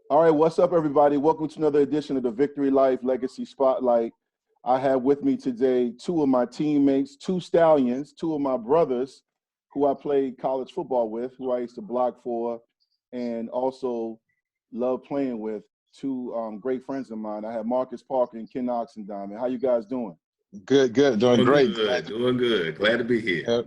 All right, what's up, everybody? Welcome to another edition of the Vicktory Life Legacy Spotlight. I have with me today two of my teammates, two Stallions, two of my brothers who I played college football with, who I used to block for, and also love playing with. Two great friends of mine. I have Marcus Parker and Ken Oxendine. How you guys doing? Good. Doing great. Doing good. Glad to be here.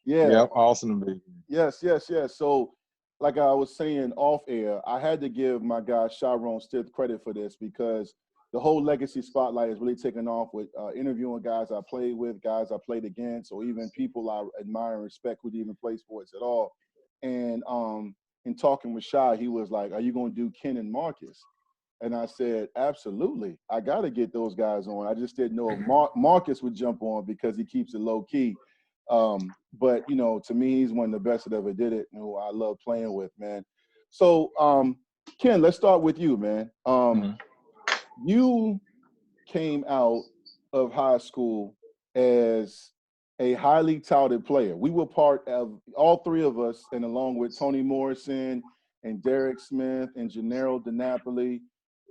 Yeah. Awesome to be here. Yes. So, like I was saying off air, I had to give my guy Sharon Stith credit for this because the whole Legacy Spotlight is really taking off with interviewing guys I played with, guys I played against, or even people I admire and respect who didn't even play sports at all. And in talking with Shy, he was like, "Are you going to do Ken and Marcus?" And I said, "Absolutely. I got to get those guys on. I just didn't know if Marcus would jump on because he keeps it low key. But, you know, to me, he's one of the best that ever did it and who I love playing with, man." So, Ken, let's start with you, man. You came out of high school as a highly touted player. We were part of, all three of us, and along with Tony Morrison and Derek Smith and Gennaro DiNapoli,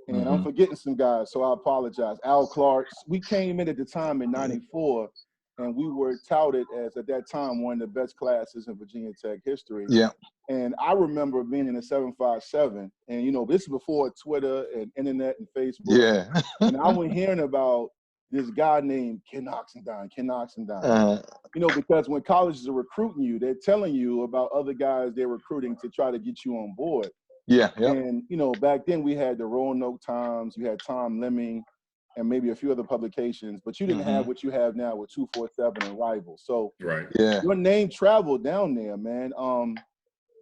and I'm forgetting some guys, so I apologize. Al Clark. We came in at the time in '94, and we were touted as, at that time, one of the best classes in Virginia Tech history. Yeah. And I remember being in a 757, and, you know, this is before Twitter and internet and Facebook. Yeah. And I was hearing about this guy named Ken Oxendine. You know, because when colleges are recruiting you, they're telling you about other guys they're recruiting to try to get you on board. Yeah. And, you know, back then we had the Roanoke Times, you had Tom Lemming, and maybe a few other publications, but you didn't have what you have now with 247 and Rivals. So your name traveled down there, man.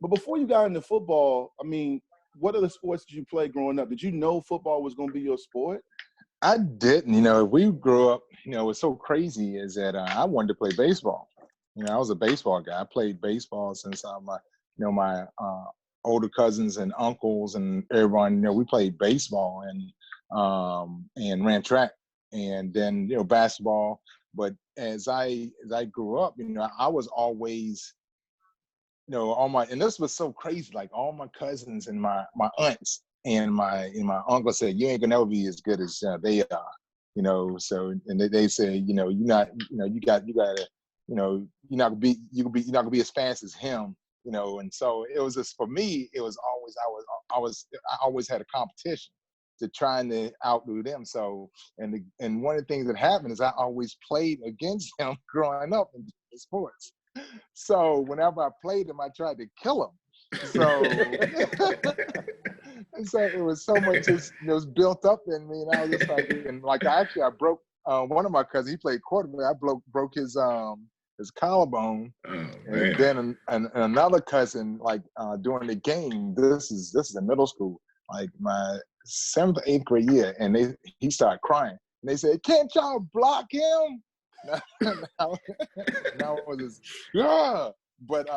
But before you got into football, I mean, what other sports did you play growing up? Did you know football was going to be your sport? I didn't. You know, we grew up, you know, what's so crazy is that I wanted to play baseball. You know, I was a baseball guy. I played baseball since my older cousins and uncles and everyone, you know, we played baseball and ran track and then, you know, basketball. But as I grew up, you know, I was always, you know, and this was so crazy, like all my cousins and my aunts and my uncle said, "You ain't gonna never be as good as they are," you know. So, and they say, you know, you gotta, you know, you're not gonna be as fast as him. You know, and so it was just, for me, it was always, I always had a competition to trying to outdo them. So, and one of the things that happened is I always played against him growing up in sports. So whenever I played him, I tried to kill him. So, and so it was so much just, it was built up in me, and I was just like, and like I broke one of my cousins. He played quarterback. I broke his collarbone, and then another cousin, like during the game, this is in middle school, like my 7th or 8th grade year, and he started crying, and they said, "Can't y'all block him?" Now it was just, yeah. But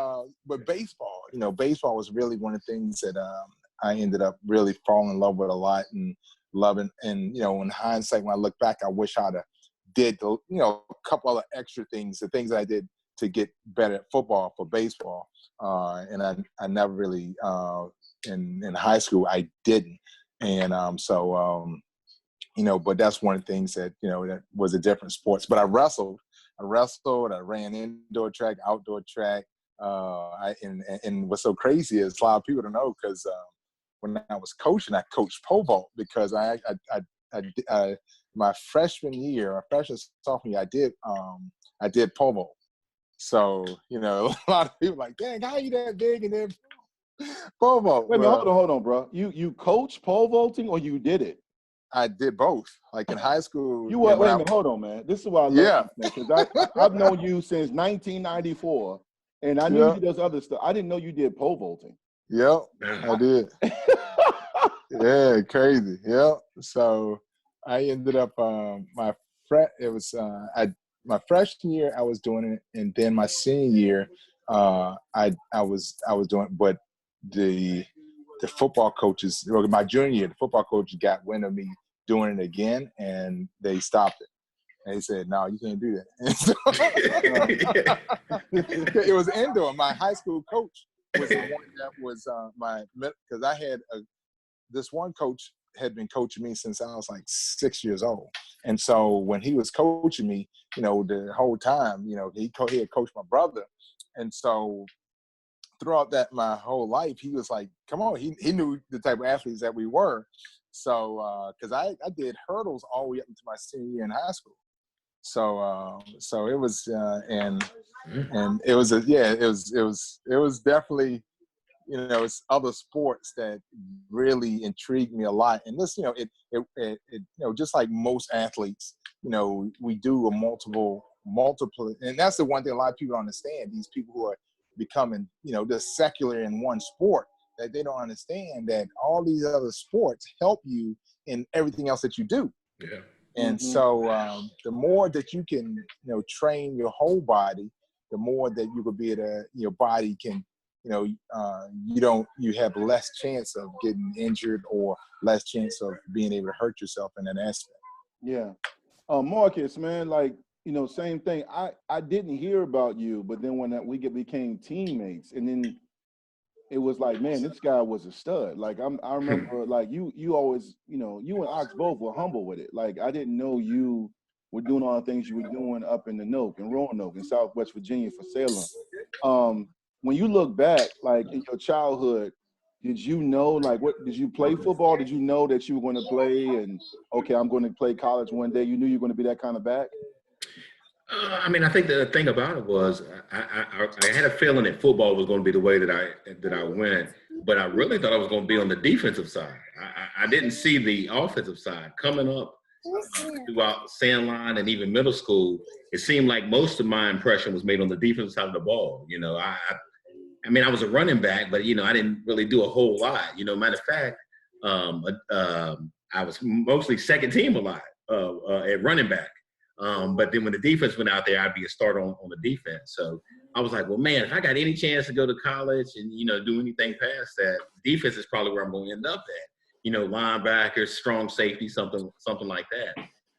baseball, you know, baseball was really one of the things that I ended up really falling in love with a lot and loving. And, you know, in hindsight, when I look back, I wish I'd have did a couple other extra things, the things I did to get better at football for baseball. And I never really, in high school, I didn't. And you know, but that's one of the things that, you know, that was a different sports. But I wrestled, I ran indoor track, outdoor track. And what's so crazy is a lot of people don't know, because when I was coaching, I coached pole vault, because I my freshman sophomore year, I did pole vault. So, you know, a lot of people like, "Dang, how you that big and then pole vault?" Wait a minute, hold on, bro. You coach pole vaulting or you did it? I did both. Like in high school. Wait a minute, hold on, man. This is why I love you, because I've known you since 1994, and I knew you did other stuff. I didn't know you did pole vaulting. Yep, I did. Yeah, crazy. Yep. So I ended up my freshman year I was doing it, and then my senior year I was doing, but the football coaches, my junior year, the football coaches got wind of me doing it again, and they stopped it. And they said, "No, you can't do that." And so, it was indoor. My high school coach was the one that was because I had this one coach had been coaching me since I was like 6 years old. And so when he was coaching me, the whole time, he had coached my brother. And so throughout my whole life, he was like, come on, he knew the type of athletes that we were. So, because I did hurdles all the way up into my senior year in high school. So it was, and it was, it was definitely, it's other sports that really intrigued me a lot. And this, it just like most athletes, we do a multiple, and that's the one thing a lot of people don't understand. These people who are becoming, just secular in one sport, that they don't understand that all these other sports help you in everything else that you do. Yeah. And so the more that you can, train your whole body, the more that you could be able to, your body can, you have less chance of getting injured or less chance of being able to hurt yourself in that aspect. Yeah. Marcus, man, like, same thing. I didn't hear about you, but then when we became teammates, and then it was like, man, this guy was a stud. Like I remember, like you always, you and Ox both were humble with it. Like I didn't know you were doing all the things you were doing up in the Noke, in Roanoke, in Southwest Virginia for Salem. When you look back, like in your childhood, did you know, like, what did you play football? Did you know that you were going to play and, okay, I'm going to play college one day? You knew you were going to be that kind of back? I think the thing about it was I had a feeling that football was going to be the way that I went, but I really thought I was going to be on the defensive side. I didn't see the offensive side coming up throughout Sandline and even middle school. It seemed like most of my impression was made on the defensive side of the ball. I was a running back, but I didn't really do a whole lot. Matter of fact, I was mostly second team a lot at running back. But then when the defense went out there, I'd be a starter on the defense. So I was like, well, man, if I got any chance to go to college and, do anything past that, defense is probably where I'm going to end up at. Linebackers, strong safety, something like that.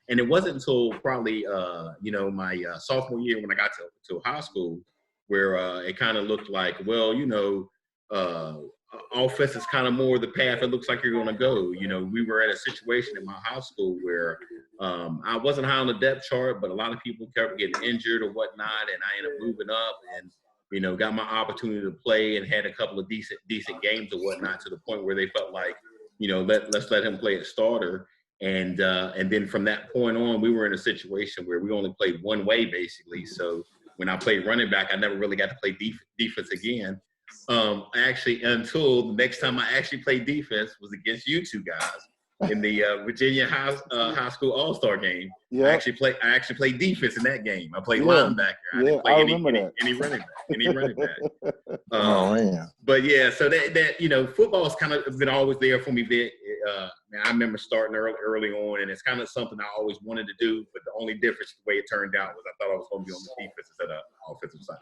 And it wasn't until probably, my sophomore year when I got to high school where it kind of looked like, well, offense is kind of more the path it looks like you're going to go. We were at a situation in my high school where I wasn't high on the depth chart, but a lot of people kept getting injured or whatnot, and I ended up moving up and, got my opportunity to play and had a couple of decent games or whatnot to the point where they felt like, let's let him play a starter. And then from that point on, we were in a situation where we only played one way, basically. So when I played running back, I never really got to play defense again. Actually, until the next time I actually played defense was against you two guys in the Virginia high school All-Star game. Yeah. I actually played defense in that game. I played linebacker. I didn't play any running back. But yeah, so that football has kind of been always there for me. I remember starting early on, and it's kind of something I always wanted to do. But the only difference, the way it turned out, was I thought I was going to be on the defense instead of offensive side.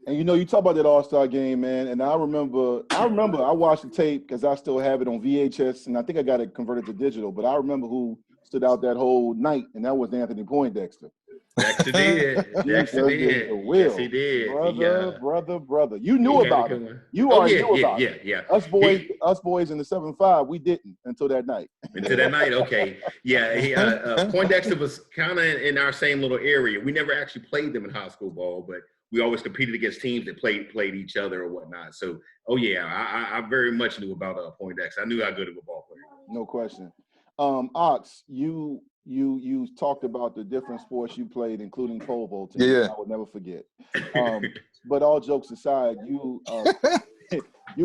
And you talk about that All-Star game, man. And I remember I watched the tape because I still have it on VHS, and I think I got it converted to digital. But I remember who stood out that whole night, and that was Anthony Poindexter. Dexter did. Dexter did. Yes, he did. Brother. You knew about it. You already knew about it. Yeah. Us boys in the 7-5, we didn't until that night. Okay. Yeah, Poindexter was kind of in our same little area. We never actually played them in high school ball, but we always competed against teams that played each other or whatnot. So, I very much knew about Poindexter. I knew how good of a ball player. No question. Ox, you talked about the different sports you played, including pole vaulting. Yeah. I would never forget. But all jokes aside, you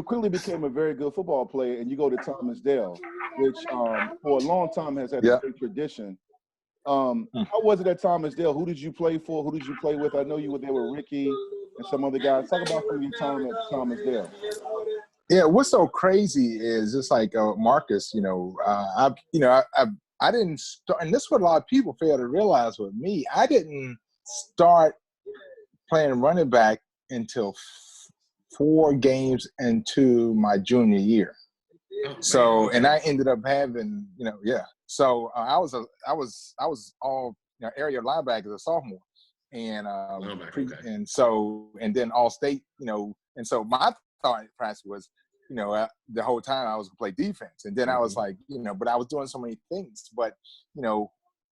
quickly became a very good football player, and you go to Thomas Dale, which for a long time has had a great tradition. How was it at Thomas Dale? Who did you play for? Who did you play with? I know you were there with Ricky and some other guys. Talk about some of your time at Thomas Dale. Yeah, what's so crazy is just like Marcus, I didn't start, and this is what a lot of people fail to realize with me. I didn't start playing running back until 4 games into my junior year. So, and I ended up having, So I was all area linebacker as a sophomore, and and then all state, and so my thought practice was, the whole time I was gonna play defense. And then I was like, but I was doing so many things. But,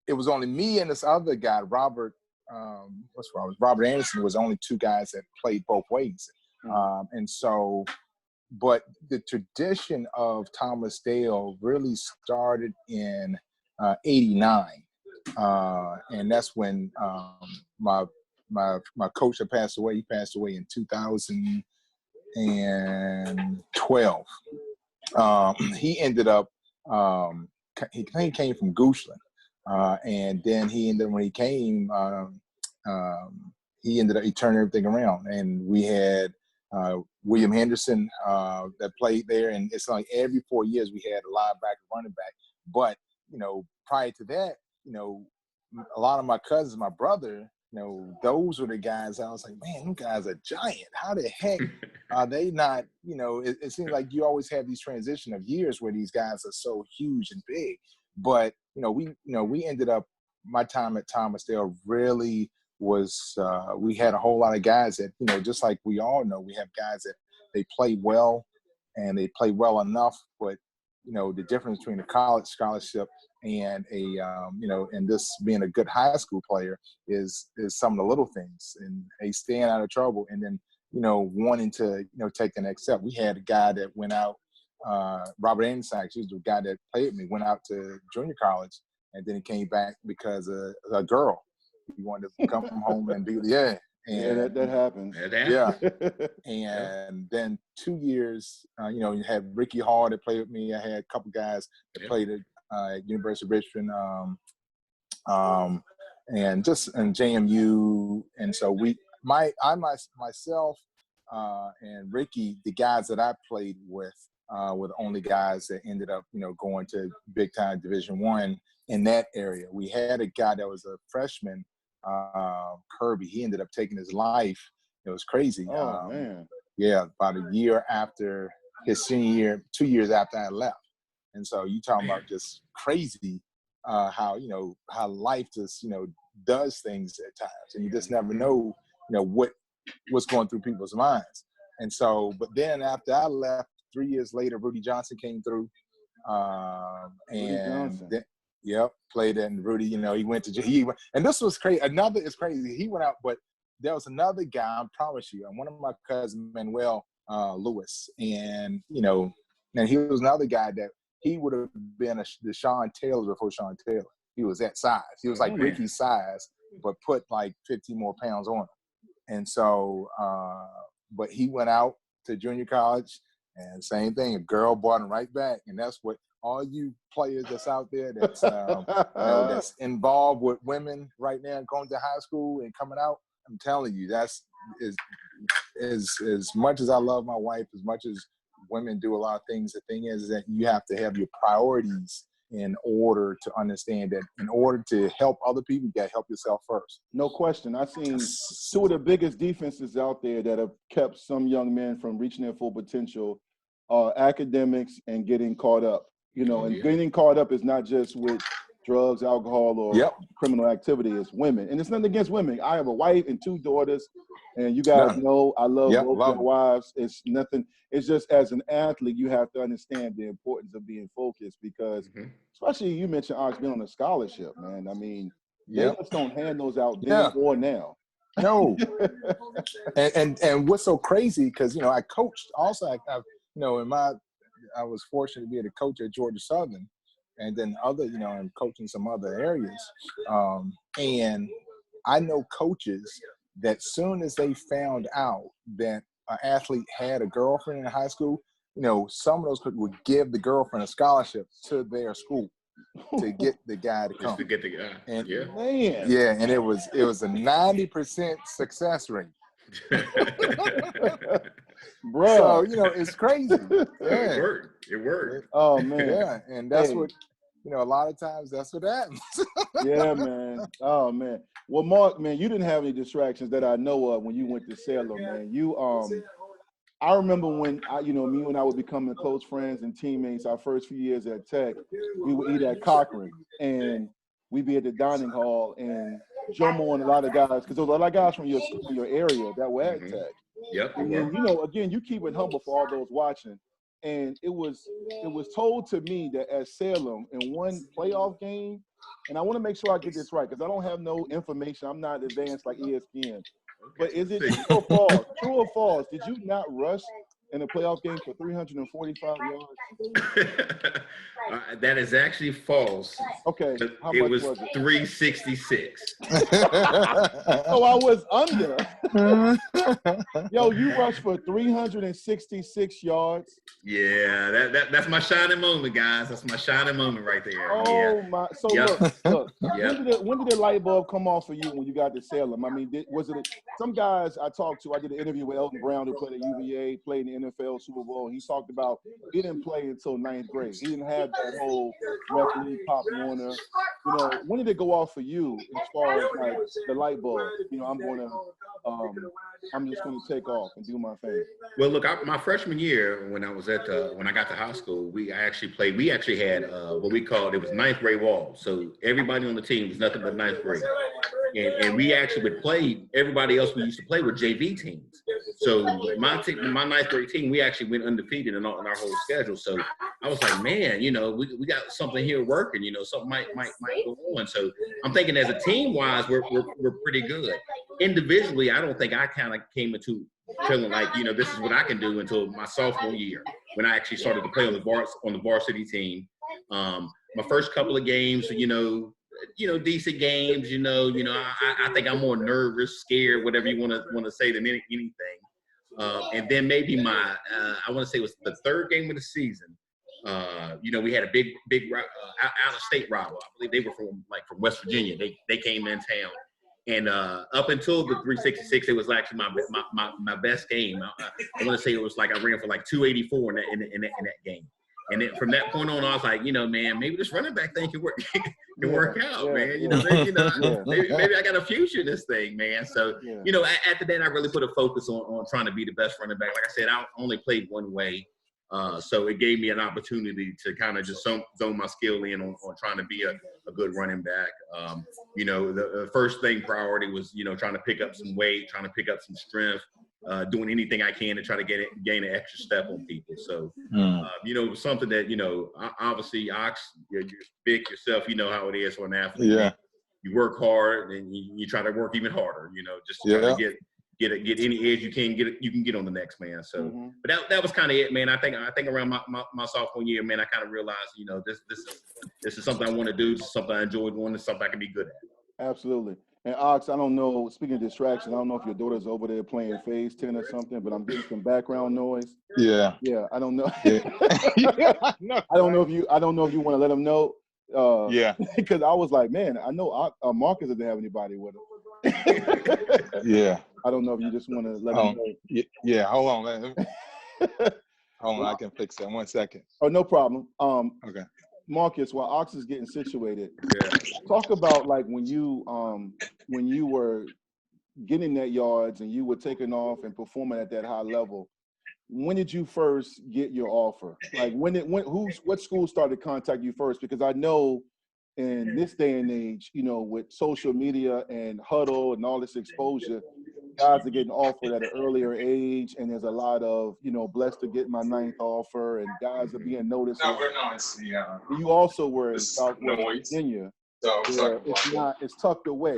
it was only me and this other guy, Robert Anderson, was only two guys that played both ways. And so, but the tradition of Thomas Dale really started in 89. And that's when my coach had passed away. He passed away in 2012. He ended up, he came from Goochland. And then when he came, he turned everything around. And we had William Henderson that played there. And it's like every 4 years we had a linebacker, running back. But, prior to that, a lot of my cousins, my brother, those were the guys I was like, man, them guys are giant. How the heck are they not, it seems like you always have these transition of years where these guys are so huge and big. But, we ended up, my time at Thomas Dale really was, we had a whole lot of guys that, just like we all know, we have guys that they play well and they play well enough, but, the difference between a college scholarship and and this being a good high school player is some of the little things, and they staying out of trouble and then, wanting to, take the next step. We had a guy that went out, Robert Anderson, actually, was the guy that played with me, went out to junior college, and then he came back because a girl. He wanted to come from home and be, And, that happens. Yeah. And then 2 years, you had Ricky Hall that played with me. I had a couple guys that played at University of Richmond, and JMU. And so myself and Ricky, the guys that I played with, were the only guys that ended up, going to big time Division I in that area. We had a guy that was a freshman, Kirby. He ended up taking his life. It was crazy. Oh, man. Yeah, about a year after his senior year, 2 years after I left. And so you talking about just crazy how life just, does things at times. And you just never know, what's going through people's minds. And so, but then after I left, 3 years later, Rudy Johnson came through. Played it. And Rudy, he went and this was crazy. It's crazy. He went out, but there was another guy, I promise you, one of my cousins, Manuel Lewis, and and he was another guy that he would have been the Sean Taylor before Sean Taylor. He was that size. He was like Ricky's size, but put like 15 more pounds on him. And so, but he went out to junior college, and same thing, a girl brought him right back. And that's what all you players that's out there that's that's involved with women right now, going to high school and coming out, I'm telling you, that's as much as I love my wife, as much as women do a lot of things, the thing is that you have to have your priorities in order to understand that in order to help other people, you got to help yourself first. No question. I've seen two of the biggest defenses out there that have kept some young men from reaching their full potential, academics and getting caught up. And getting caught up is not just with drugs, alcohol, or criminal activity. It's women. And it's nothing against women. I have a wife and 2 daughters, and you guys know I love both their wives. It's nothing. It's just as an athlete, you have to understand the importance of being focused because, especially you mentioned Ox being on a scholarship, man. I mean, they just don't hand those out then or now. No. and what's so crazy, because, I coached also, I was fortunate to be able to coach at Georgia Southern, and then I'm coaching some other areas. And I know coaches that soon as they found out that an athlete had a girlfriend in high school, some of those coaches would give the girlfriend a scholarship to their school to get the guy to come. Just to get the guy. And, man. Yeah, and it was a 90% success rate. Bro. So, it's crazy. It worked. Oh, man. Yeah, and that's what, a lot of times that's what happens. Yeah, man. Oh, man. Well, Mark, man, you didn't have any distractions that I know of when you went to Salem, man. You, I remember when me and I were becoming close friends and teammates our first few years at Tech, we would eat at Cochran, and we'd be at the dining hall, and Jomo and a lot of guys, because there was a lot of guys from your area that were at Tech. Yep. And then, you know, again, you keep it humble for all those watching. And it was told to me that at Salem in one playoff game, and I want to make sure I get this right because I don't have no information. I'm not advanced like ESPN. But is it true or false? True or false? Did you not rush in a playoff game for 345 yards? That is actually false. Okay. How it much was was it? 366. Oh, I was under. Yo, you rushed for 366 yards. Yeah, that's my shining moment, guys. That's my shining moment right there. Oh my! So look. Yep. When did the light bulb come on for you when you got to Salem? I mean, was it some guys I talked to? I did an interview with Elton Brown, who played at UVA, played in the NFL Super Bowl. He talked about he didn't play until 9th grade. He didn't have that whole Ref Lee, Pop Warner. You know, when did it go off for you as far as like the light bulb? You know, I'm just gonna take off and do my thing. Well, look, my freshman year when I was when I got to high school, we actually had what we called, it was 9th grade wall. So everybody on the team was nothing but 9th grade. And we actually would play, everybody else we used to play with JV teams. So my 9th grade team, we actually went undefeated in our whole schedule. So I was like, man, you know, we got something here working, you know, something might go on. So I'm thinking as a team wise, we're pretty good. Individually, I don't think I kind of came into feeling like, you know, this is what I can do until my sophomore year when I actually started to play on the varsity team. My first couple of games, you know, decent games, I think I'm more nervous, scared, whatever you want to say than anything. And then maybe I want to say it was the third game of the season. We had a big out of state rival. I believe they were from West Virginia. They came in town. And up until the 366, it was actually my best game. I want to say it was like I ran for like 284 in that game. And then from that point on, I was like, man, maybe this running back thing can work out, man. Maybe I got a future in this thing, man. So, after that, I really put a focus on trying to be the best running back. Like I said, I only played one way. So it gave me an opportunity to kind of just zone my skill in on trying to be a good running back. The first thing priority was, trying to pick up some weight, trying to pick up some strength, doing anything I can to try to gain an extra step on people. So, it was something that, obviously, Ox, you're big yourself, you know how it is for an athlete. Yeah. You work hard and you try to work even harder, just to try to get any edge you can get on the next man. So, but that was kind of it, man. I think around my sophomore year, man, I kind of realized, this is something I want to do. This is something I enjoy doing. This is something I can be good at. Absolutely. And Ox, I don't know, speaking of distraction, I don't know if your daughter's over there playing Phase 10 or something, but I'm getting some background noise. Yeah. Yeah, I don't know. Yeah. I don't know if you want to let them know. Yeah. Because I was like, man, I know Marcus doesn't have anybody with him. Yeah. I don't know if you just want to let him know. Yeah, hold on. Hold on, I can fix that. 1 second. Oh, no problem. Okay. Marcus, while Ox is getting situated, talk about like when you were getting that yards and you were taking off and performing at that high level. When did you first get your offer? Like what school started to contact you first? Because I know in this day and age, with social media and huddle and all this exposure, guys are getting offered at an earlier age, and there's a lot of, blessed to get my 9th offer, and guys are being noticed. You also were in Southwest Virginia. So it's tucked away.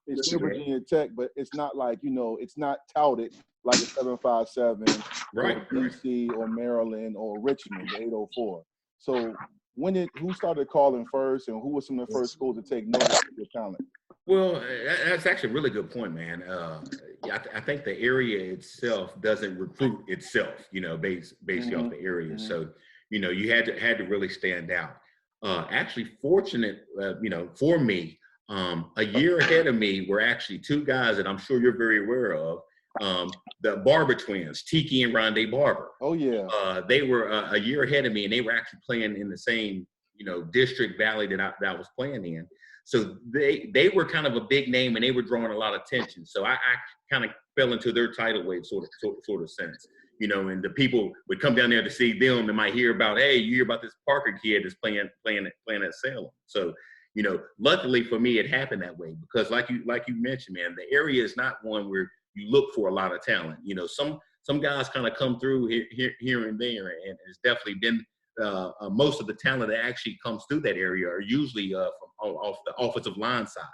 It's near Virginia Tech, but it's not like, it's not touted like a 757, right, or DC or Maryland or Richmond, the 804. So who started calling first, and who were some of the first schools to take notice of your talent? Well, that's actually a really good point, man. I think the area itself doesn't recruit itself, based off the area. So, you had to really stand out. Actually, fortunate, for me, a year ahead of me were actually two guys that I'm sure you're very aware of. The Barber twins, Tiki and Rondé Barber. Oh yeah. They were a year ahead of me, and they were actually playing in the same, district valley that I was playing in. So they were kind of a big name, and they were drawing a lot of attention. So I kind of fell into their tidal wave sort of sense, and the people would come down there to see them and might hear about, hey, you hear about this Parker kid that's playing at Salem. So, luckily for me, it happened that way because like you mentioned, man, the area is not one where you look for a lot of talent. You know, some guys kind of come through here and there, and it's definitely been most of the talent that actually comes through that area are usually from off the offensive line side.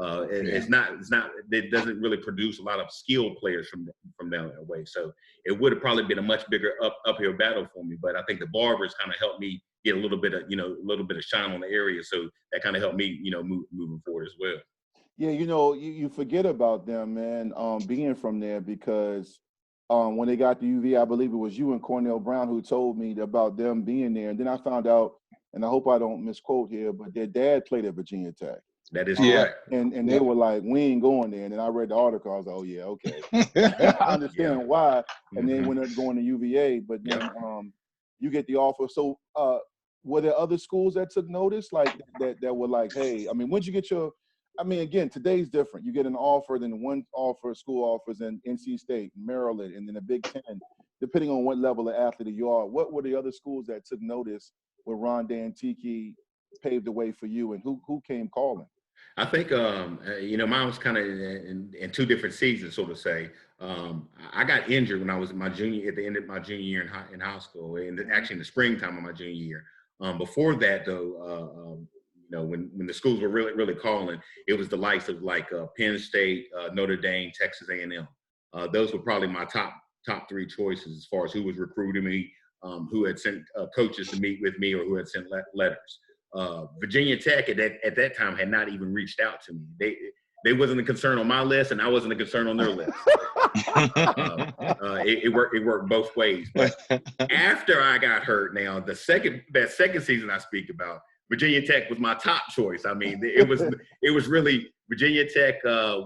It doesn't really produce a lot of skilled players from down that way. So it would have probably been a much bigger uphill battle for me. But I think the barbers kind of helped me get a little bit of shine on the area. So that kind of helped me, moving forward as well. Yeah, you forget about them, man, being from there, because when they got to UV, I believe it was you and Cornell Brown who told me about them being there. And then I found out, and I hope I don't misquote here, but their dad played at Virginia Tech. That is correct. And they were like, we ain't going there. And then I read the article. I was like, oh, yeah, okay. I understand why. And then when they're going to UVA, but then you get the offer. So were there other schools that took notice, like that were like, hey, I mean, when'd you get again, today's different. You get an offer, then one offer, school offers in NC State, Maryland, and then the Big Ten, depending on what level of athlete you are. What were the other schools that took notice where Rondé and Tiki paved the way for you, and who came calling? I think, mine was kind of in two different seasons, so to say. I got injured when I was at the end of my junior year in high school, and actually in the springtime of my junior year. Before that, though, when the schools were really, really calling, it was the likes of like Penn State, Notre Dame, Texas A&M. Those were probably my top three choices as far as who was recruiting me, who had sent coaches to meet with me, or who had sent letters. Virginia Tech at that time had not even reached out to me. They wasn't a concern on my list, and I wasn't a concern on their list. It worked both ways. But after I got hurt, now that second season I speak about, Virginia Tech was my top choice. I mean, it was really Virginia Tech,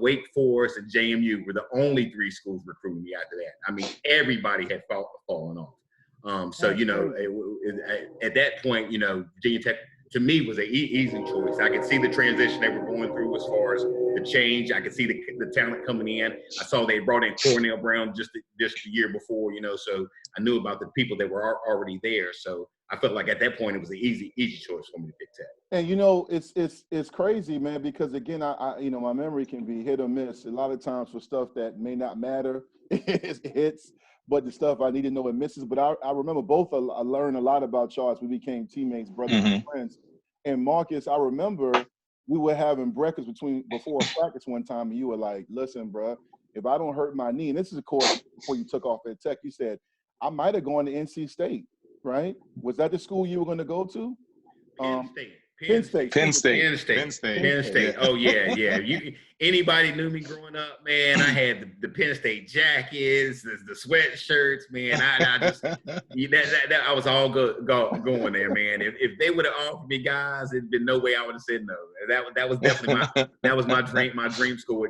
Wake Forest, and JMU were the only three schools recruiting me after that. I mean, everybody had fallen off. So at that point, Virginia Tech to me was an easy choice. I could see the transition they were going through as far as the change. I could see the talent coming in. I saw they brought in Cornell Brown just the year before, so I knew about the people that were already there. So I felt like at that point it was an easy choice for me to pick Tech. And it's crazy, man, because again, I my memory can be hit or miss. A lot of times for stuff that may not matter, it hits. But the stuff I need to know, it misses. But I remember both. I learned a lot about y'all as we became teammates, brothers, and friends. And Marcus, I remember we were having breakfast before practice one time, and you were like, "Listen, bro, if I don't hurt my knee," and this is of course before you took off at Tech, you said I might have gone to NC State, right? Was that the school you were going to go to? Penn State. Penn State. Oh yeah. Anybody knew me growing up, man? I had the Penn State jackets, the sweatshirts, man. I was all going there, man. If they would have offered me guys, it'd been no way I would have said no. That was definitely my dream school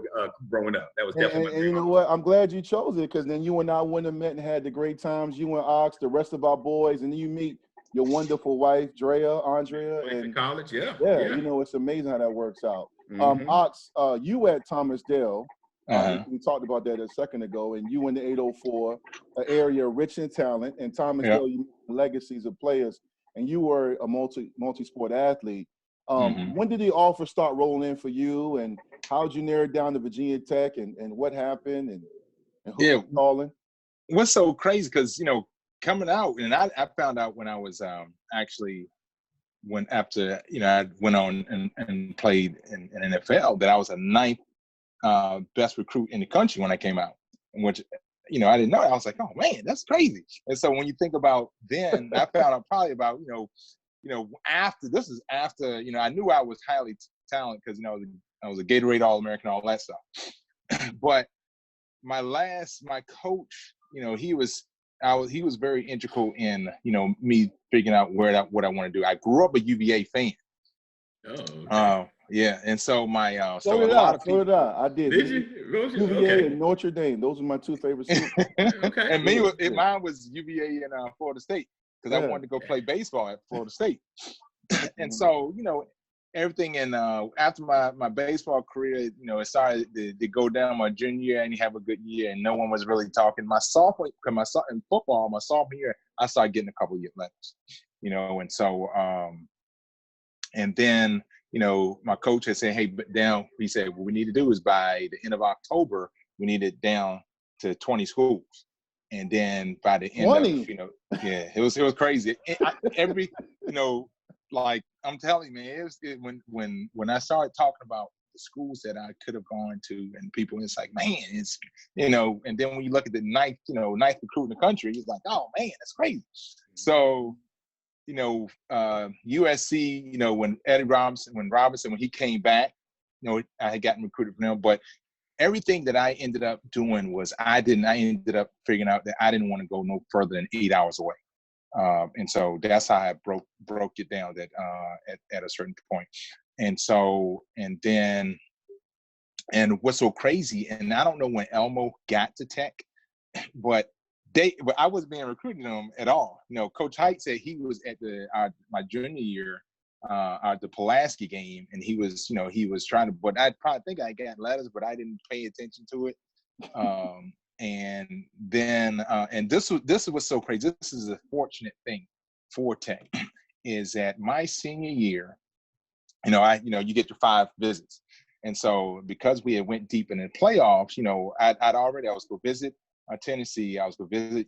growing up. That was definitely my dream. And you know what? I'm glad you chose it, because then you and I wouldn't have met and had the great times. You and Ox, the rest of our boys, and then you meet your wonderful wife, Andrea, and in college, yeah. It's amazing how that works out. Ox, you at Thomas Dale, we talked about that a second ago, and you in the 804, an area rich in talent, and Thomas Dale, you legacies of players, and you were a multi-sport athlete. When did the offer start rolling in for you, and how'd you narrow it down to Virginia Tech, and what happened, and who was calling? What's so crazy, because coming out, and I found out when I was after I went on and played in NFL, that I was a 9th best recruit in the country when I came out, which I didn't know. I was like, oh man, that's crazy. And so when you think about then, I found out probably about after I knew I was highly talented, because I was a Gatorade All-American, all that stuff. But my coach, he was very integral in, me figuring out what I want to do. I grew up a UVA fan. Oh, okay. And so my so did I did. Did you? UVA and Notre Dame. Those are my two favorite schools. Okay. And mine was UVA and Florida State, because I wanted to go play baseball at Florida State. And so everything. And after my baseball career, it started to go down my junior year, and you have a good year, and no one was really talking. My sophomore, in football, my sophomore year, I started getting a couple of letters, and so, and then, my coach had said, hey, down, he said, what we need to do is by the end of October, we needed it down to 20 schools. And then by the end 20? of, yeah, it was crazy. Every, like I'm telling you, man, when I started talking about the schools that I could have gone to, and people, it's like, man, it's, and then when you look at the ninth recruit in the country, it's like, oh man, that's crazy. So, USC, when Robinson, when he came back, I had gotten recruited from him, but everything that I ended up doing was I ended up figuring out that I didn't want to go no further than 8 hours away. And so that's how I broke it down that at a certain point. And so, and what's so crazy, and I don't know when Elmo got to Tech, but I wasn't being recruited them at all. Coach Hite said he was at my junior year at the Pulaski game, and he was trying to, but I probably think I got letters, but I didn't pay attention to it. And then, and this is what's so crazy. This is a fortunate thing for Tech, is that my senior year, you get your 5 visits. And so because we had went deep in the playoffs, I was going to visit Tennessee, I was going to visit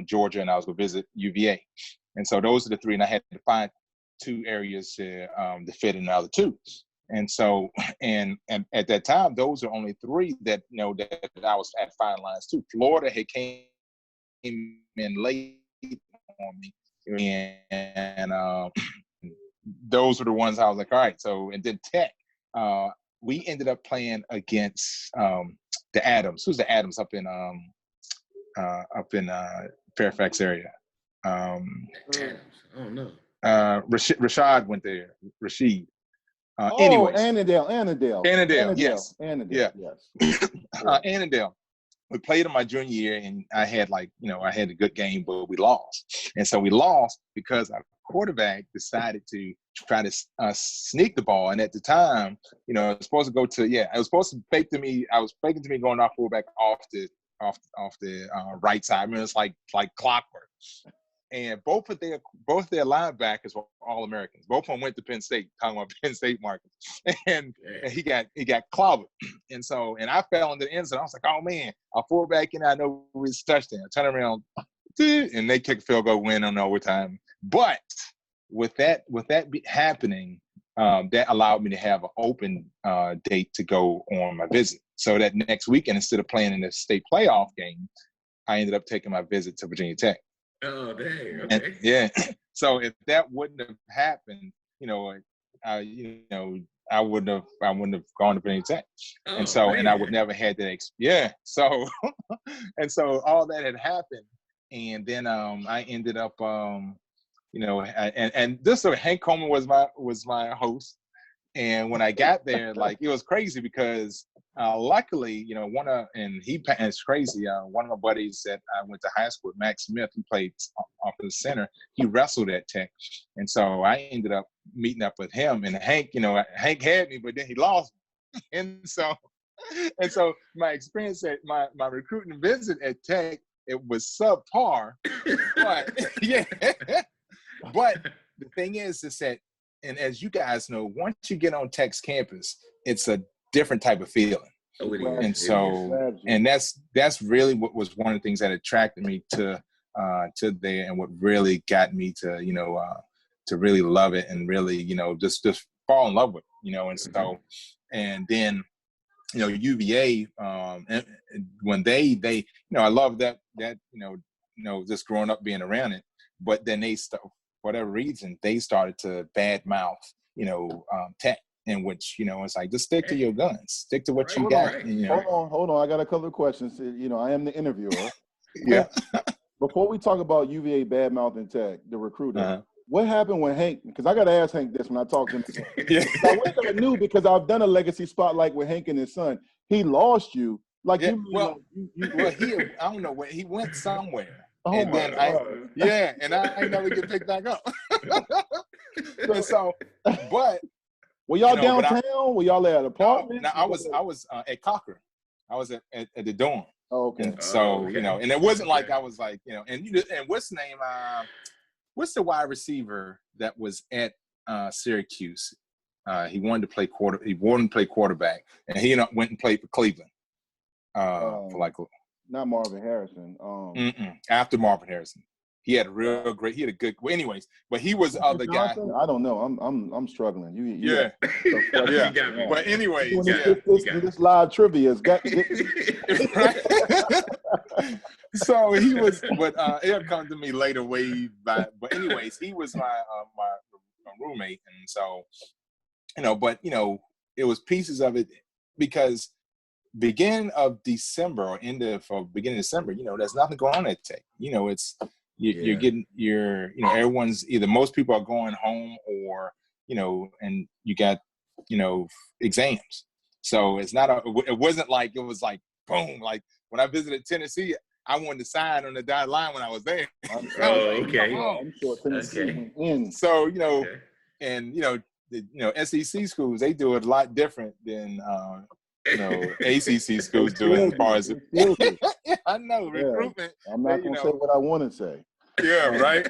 Georgia, and I was going to visit UVA. And so those are the 3, and I had to find 2 areas to fit in the other 2. And so, and at that time, those are only 3 that that I was at finalized too. Florida had came in late on me, and those were the ones I was like, all right. So, and then Tech, we ended up playing against the Adams. Who's the Adams up in Fairfax area? Adams. Oh no. Rashad went there. Rashid. Annandale. Yes. Annandale, yeah. yes. Annandale. We played in my junior year, and I had I had a good game, but we lost. And so we lost because our quarterback decided to try to sneak the ball. And at the time, it was supposed to go to, it was supposed to fake to me. I was faking to me going off fullback off the right side. I mean, it's like clockwork. And both of their linebackers were All-Americans. Both of them went to Penn State, talking about Penn State markets. And he got clobbered. And so, and I fell into the end zone. I was like, oh man, I'll fall back in. I know it's touchdown. Turn around, and they kick a field goal, win on overtime. But with that happening, that allowed me to have an open date to go on my visit. So that next weekend, instead of playing in the state playoff game, I ended up taking my visit to Virginia Tech. Oh, dang. Okay. And, yeah. So if that wouldn't have happened, I wouldn't have gone to Virginia Tech. Oh, and so, man. and I would never had that. So, and so all that had happened. And then I ended up, and this Hank Coleman was my host. And when I got there, it was crazy because luckily, it's crazy. One of my buddies that I went to high school with, Max Smith, who played off the center, he wrestled at Tech. And so I ended up meeting up with him, and Hank had me, but then he lost me. And so my experience at my recruiting visit at Tech, it was subpar, but yeah. But the thing is that, and as you guys know, once you get on Tech's campus, it's a different type of feeling. Oh, it is. And so, and that's really what was one of the things that attracted me to there, and what really got me to really love it, and really just fall in love with it, and so, and then UVA, and when they I love that just growing up being around it, but then for whatever reason they started to badmouth Tech, in which it's like, just stick to your guns, stick to what you got. Right. Hold on, I got a couple of questions. I am the interviewer. Yeah. Before we talk about UVA badmouthing Tech, the recruiter, what happened when Hank? Because I got to ask Hank this when I talked to him. Yeah. I wish I knew, because I've done a legacy spotlight with Hank and his son. He lost you. Well, he I don't know where he went somewhere. Oh, and my then God. and I never get picked back up. And so, but were y'all downtown? Were y'all at apartments? No, I was at Cochran. I was at the dorm. Oh, okay. And so and it wasn't like I was like and what's the name? What's the wide receiver that was at Syracuse? He wanted to play quarterback, and he went and played for Cleveland. for like not Marvin Harrison. After Marvin Harrison. He had a good. Well, anyways, but he was the other guy. I don't know. I'm struggling. Yeah. But anyways, this live trivia has got. Right. So he was, but it'll come to me later. But anyways, he was my roommate, and so but it was pieces of it because beginning of December or beginning of December, there's nothing going on at Tech. It's. You're getting everyone's either most people are going home or and you got exams, so it wasn't like it was like boom, like when I visited Tennessee I wanted to sign on the dotted line when I was there. I'm sure Tennessee went in. So and SEC schools, they do it a lot different than ACC schools do as far as I know recruitment. I'm not gonna say what I want to say. Yeah, right.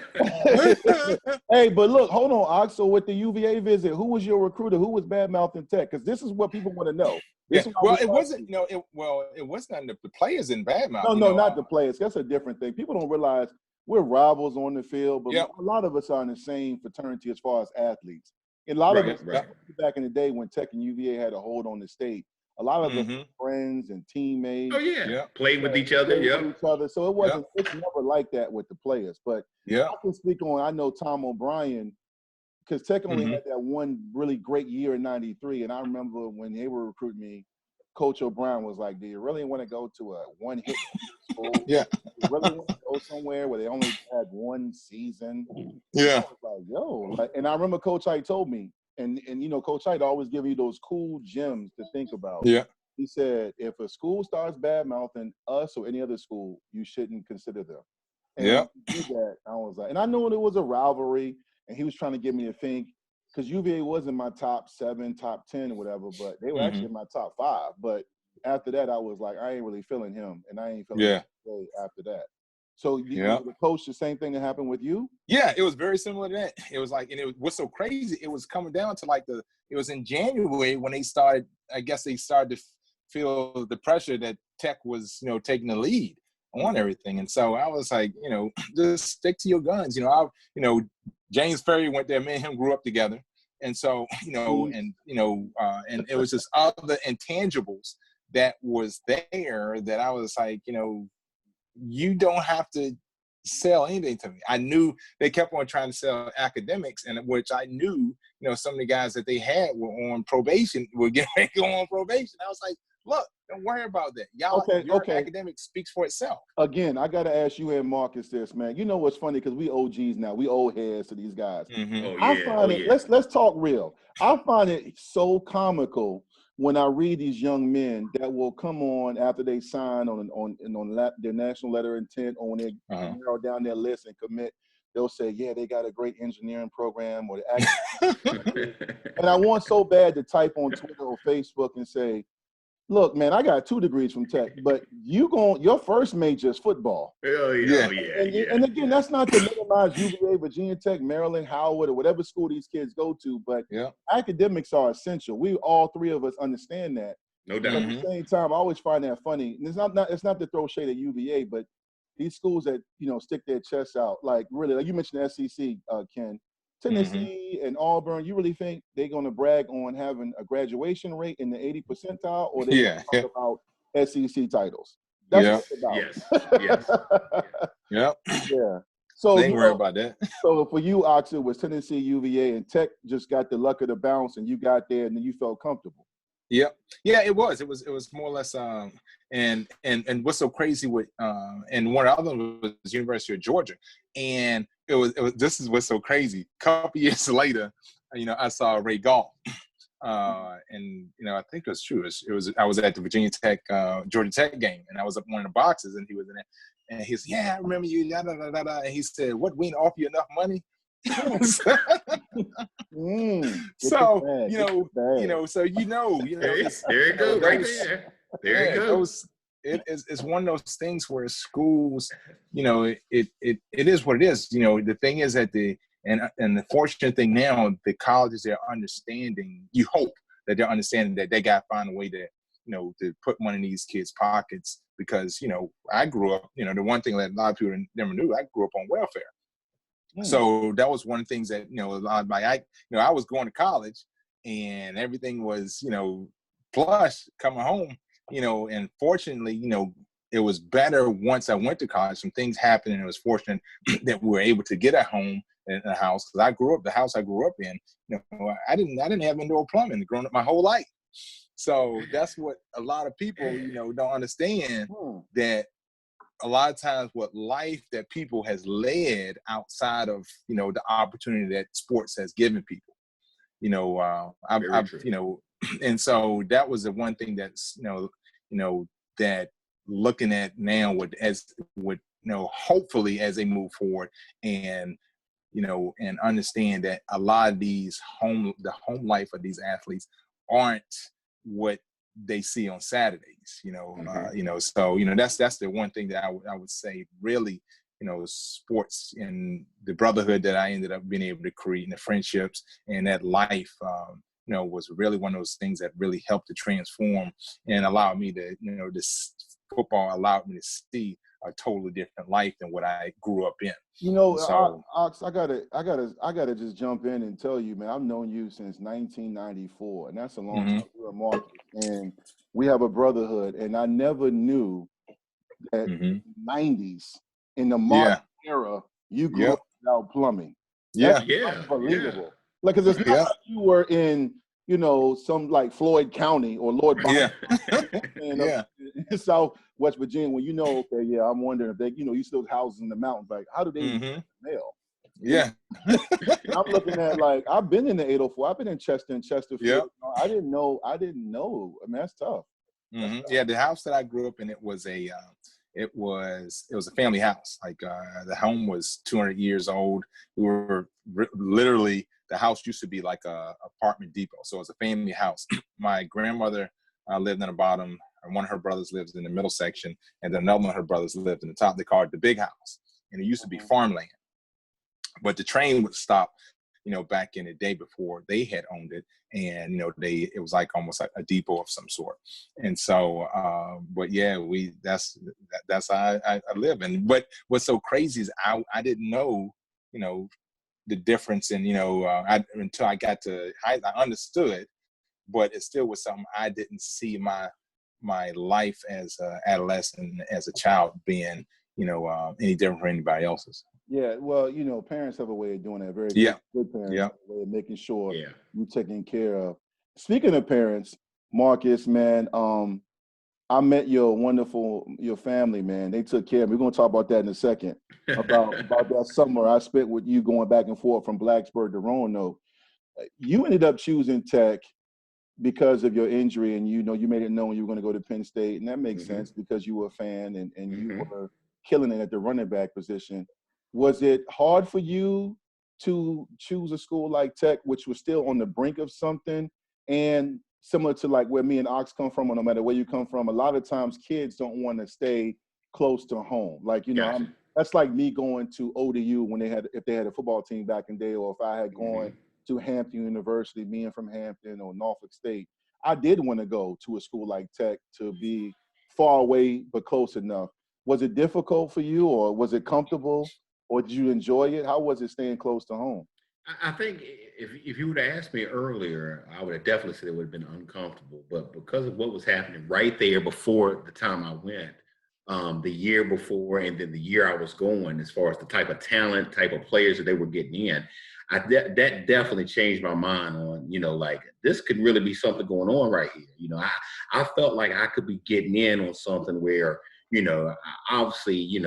Hey, but look, hold on, Ox. So with the UVA visit, who was your recruiter? Who was bad-mouthing Tech? Because this is what people want to know. Well, it wasn't. It wasn't the players in badmouth. No, not the players. That's a different thing. People don't realize we're rivals on the field, but a lot of us are in the same fraternity as far as athletes. And a lot of us, back in the day when Tech and UVA had a hold on the state, a lot of us were friends and teammates. Oh yeah, played with each other. So it wasn't. It's never like that with the players. But I can speak on. I know Tom O'Brien because Tech only had that one really great year in '93, and I remember when they were recruiting me, Coach O'Brien was like, "Do you really want to go to a one-hit school? You really want to go somewhere where they only had one season?" Yeah. I was like, and I remember Coach Hite told me. And Coach Hite always give you those cool gems to think about. Yeah. He said, if a school starts bad-mouthing us or any other school, you shouldn't consider them. And when he did that, I was like, and I knew it was a rivalry, and he was trying to get me to think, because UVA wasn't my top 7, top 10 or whatever, but they were actually in my top 5. But after that, I was like, I ain't really feeling him, and I ain't feeling him after that. So the coach, the same thing that happened with you? Yeah, it was very similar to that. It was like, and what's so crazy, it was coming down to like it was in January when they started to feel the pressure that Tech was, taking the lead on everything. And so I was like, just stick to your guns. James Ferry went there, me and him grew up together. And so, and it was just other intangibles that was there that I was like, you don't have to sell anything to me. I knew they kept on trying to sell academics, and which I knew, some of the guys that they had were on probation, were getting ready to go on probation. I was like, look, don't worry about that. Y'all, your academic speaks for itself. Again, I got to ask you and Marcus this, man. You know what's funny? Because we OGs now. We old heads to these guys. Let's talk real. I find it so comical when I read these young men that will come on after they sign on their national letter of intent, or when they narrow down their list and commit, they'll say, yeah, they got a great engineering program, or and I want so bad to type on Twitter or Facebook and say, look, man, I got 2 degrees from Tech, but your first major is football. And again, that's not to minimize UVA, Virginia Tech, Maryland, Howard, or whatever school these kids go to, but academics are essential. We all 3 of us understand that. No doubt. But at the same time, I always find that funny. And it's not to throw shade at UVA, but these schools that stick their chests out, like really, like you mentioned the SEC, Ken. Tennessee and Auburn, you really think they're going to brag on having a graduation rate in the 80 percentile, or they talk about SEC titles? That's what it's about. Yeah. So they ain't worried about that. So for you, Ox, it was Tennessee, UVA, and Tech just got the luck of the bounce, and you got there, and then you felt comfortable. Yeah, it was. It was more or less. And what's so crazy with and one of the other was University of Georgia, and it was. This is what's so crazy. A couple years later, I saw Ray Goff, and I think it was true. I was at the Virginia Tech Georgia Tech game, and I was up in one of the boxes, and he was in it, and he said, "Yeah, I remember you." Da, da, da, da, da. And he said, "What? We didn't offer you enough money?" So so there it goes right there. There it goes. It's one of those things where schools, it is what it is. The thing is that the fortunate thing now, the colleges are understanding. You hope that they're understanding that they got to find a way to to put money in these kids' pockets because, I grew up, the one thing that a lot of people never knew, I grew up on welfare. So that was one of the things that, a lot of I was going to college and everything was, plush coming home, and fortunately, it was better once I went to college. Some things happened, and it was fortunate that we were able to get a home and a house. Because the house I grew up in, I didn't have indoor plumbing growing up my whole life. So that's what a lot of people, don't understand, that a lot of times what life that people has led outside of, the opportunity that sports has given people. And so that was the one thing that's, that looking at now hopefully as they move forward and, and understand that a lot of the home life of these athletes aren't what they see on Saturdays, so, that's the one thing that I would say really, sports and the brotherhood that I ended up being able to create and the friendships and that life, was really one of those things that really helped to transform and allow me to, this football allowed me to see a totally different life than what I grew up in. So, Ox, I gotta just jump in and tell you, man, I've known you since 1994, and that's a long time. You're a Marcus, and we have a brotherhood, and I never knew that 90s in the modern era, you grew up without plumbing. That's unbelievable. Like, because it's not like you were in, some like Floyd County or Lord Byron in Southwest Virginia, when I'm wondering if they, you still houses in the mountains. Like, how do they mail? Yeah. I'm looking at, like, I've been in the 804. I've been in Chester and Chesterfield. I didn't know. I mean, that's tough. Yeah, the house that I grew up in, it was a family house. Like the home was 200 years old. We were literally, the house used to be like a apartment depot. So it was a family house. My grandmother lived in the bottom, and one of her brothers lives in the middle section, and then another one of her brothers lived in the top. They called it the big house, and it used to be farmland. But the train would stop, back in the day before they had owned it, and it was like almost like a depot of some sort. And so, but yeah, that's how I live. And what's so crazy is I didn't know, the difference in, until I got to Hite, I understood, but it still was something I didn't see my life as an adolescent, as a child being, any different from anybody else's. Yeah, well, parents have a way of doing that. Very good parents have a way of making sure you're taken care of. Speaking of parents, Marcus, man, I met your family, man. They took care of me. We're going to talk about that in a second, about that summer I spent with you going back and forth from Blacksburg to Roanoke. You ended up choosing Tech because of your injury, and you made it known you were going to go to Penn State, and that makes sense because you were a fan and you were killing it at the running back position. Was it hard for you to choose a school like Tech, which was still on the brink of something? And similar to like where me and Ox come from, or no matter where you come from, a lot of times kids don't want to stay close to home. Like, that's like me going to ODU if they had a football team back in the day, or if I had gone to Hampton University, being from Hampton or Norfolk State. I did want to go to a school like Tech to be far away but close enough. Was it difficult for you, or was it comfortable? Or did you enjoy it? How was it staying close to home? I think if you would have asked me earlier, I would have definitely said it would have been uncomfortable. But because of what was happening right there before the time I went, the year before and then the year I was going, as far as the type of talent, type of players that they were getting in, that definitely changed my mind on, like, this could really be something going on right here. I felt like I could be getting in on something where, obviously,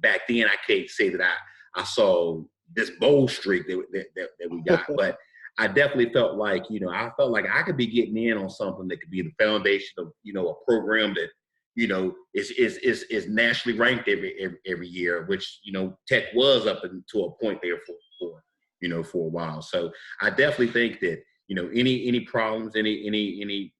back then I can't say that I saw this bold streak that we got, but I definitely felt like, I could be getting in on something that could be the foundation of, a program that, is nationally ranked every year, which, Tech was up to a point there for a while. So I definitely think that, any problems, any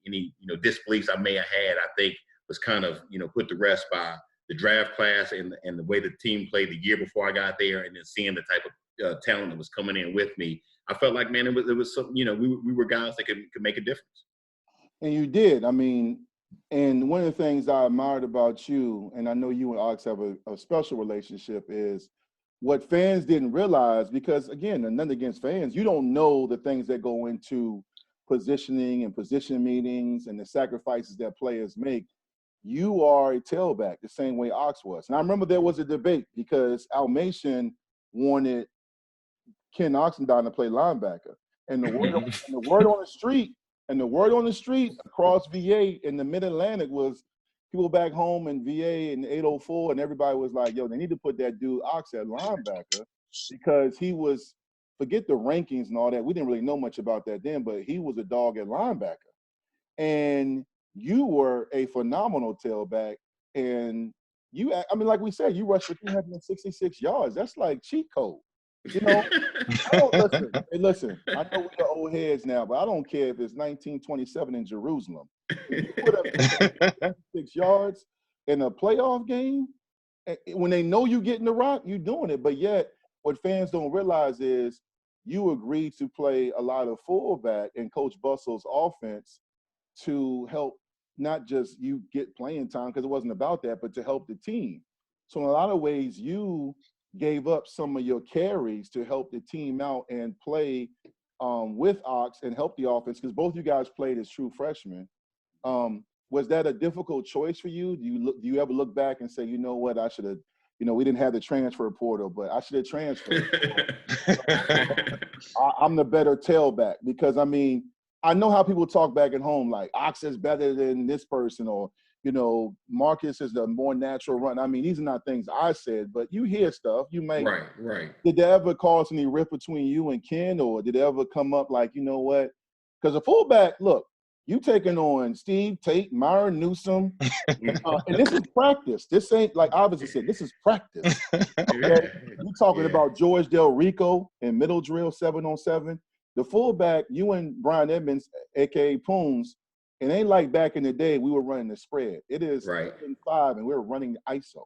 disbeliefs I may have had, I think was kind of, put to rest by the draft class and the way the team played the year before I got there, and then seeing the type of talent that was coming in with me. I felt like, man, it was some, we were guys that could make a difference. And you did. I mean, And one of the things I admired about you, and I know you and Ox have a special relationship, is what fans didn't realize, because again, nothing against fans, you don't know the things that go into positioning and position meetings and the sacrifices that players make. You are a tailback the same way Ox was. And I remember there was a debate because Almation wanted Ken Oxendine to play linebacker. And the word on the street, across VA in the Mid-Atlantic was people back home in VA in 804, and everybody was like, yo, they need to put that dude Ox at linebacker because he was, forget the rankings and all that. We didn't really know much about that then, but he was a dog at linebacker. And you were a phenomenal tailback. And you, I mean, like we said, you rushed for 366 yards. That's like cheat code. You know, listen, I know we're old heads now, but I don't care if it's 1927 in Jerusalem. If you put up 6 yards in a playoff game, when they know you getting the rock, you doing it. But yet, what fans don't realize is you agreed to play a lot of fullback in Coach Bustle's offense to help not just you get playing time, because it wasn't about that, but to help the team. So in a lot of ways, you gave up some of your carries to help the team out and play with Ox and help the offense, because both you guys played as true freshmen. Was that a difficult choice for you? Do you ever look back and say, you know what, I should have, you know, we didn't have the transfer portal, but I should have transferred. I'm the better tailback, because I mean, I know how people talk back at home, like Ox is better than this person, or, you know, Marcus is the more natural run. I mean, these are not things I said, but you hear stuff. You may. Right. Did there ever cause any rift between you and Ken, or did it ever come up like, you know what? Because a fullback, look, you taking on Steve Tate, Myron Newsom, and this is practice. This ain't, like obviously said, this is practice. Okay? You talking about George Del Rico in middle drill 7-on-7. The fullback, you and Brian Edmonds, aka Poons, it ain't like back in the day we were running the spread. It is 5, and we're running ISO.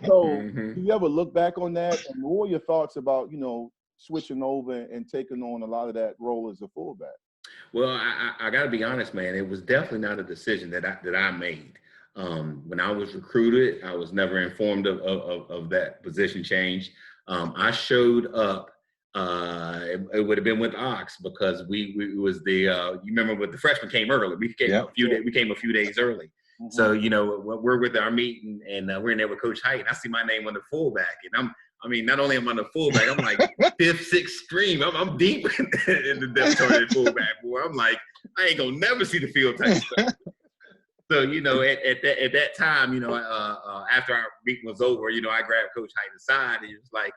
So, do you ever look back on that, and what were your thoughts about, you know, switching over and taking on a lot of that role as a fullback? Well, I got to be honest, man. It was definitely not a decision that I made. When I was recruited, I was never informed of that position change. I showed up. It would have been with Ox, because we was the you remember when the freshmen came early. We came a few days early. Mm-hmm. So, you know, we're with our meeting, and we're in there with Coach Hite, and I see my name on the fullback, and not only am I the fullback, I'm like 5th, 6th string. I'm deep in the depth chart at fullback, boy. I'm like, I ain't gonna never see the field type stuff. So, you know, at that time, you know, after our meeting was over, you know, I grabbed Coach Hite aside, and he was like,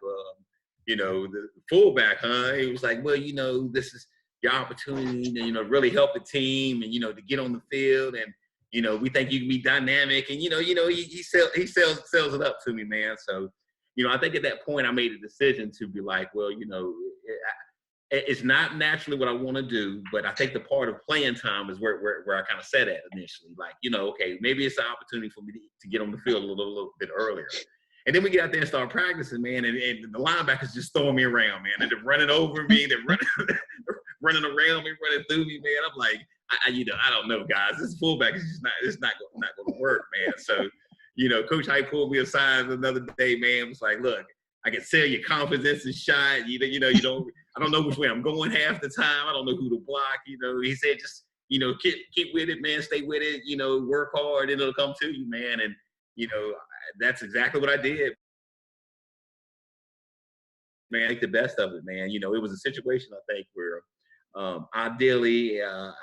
you know, the fullback, huh? He was like, well, you know, this is your opportunity to, you know, really help the team, and, you know, to get on the field, and, you know, we think you can be dynamic, and, you know, he sells it up to me, man. So, you know, I think at that point I made a decision to be like, well, you know, it's not naturally what I want to do, but I think the part of playing time is where I kind of set at initially. Like, you know, okay, maybe it's an opportunity for me to get on the field a little bit earlier. And then we get out there and start practicing, man, and the linebackers just throwing me around, man. And they're running over me, they're running around me, running through me, man. I'm like, I don't know, guys. This fullback is just not going to work, man. So, you know, Coach Hite pulled me aside another day, man. It was like, look, I can tell your confidence is shot. I don't know which way I'm going half the time. I don't know who to block. You know, he said, just, you know, keep with it, man. Stay with it. You know, work hard, and it'll come to you, man. And, you know, that's exactly what I did. Man, I think the best of it, man. You know, it was a situation, I think, where ideally, I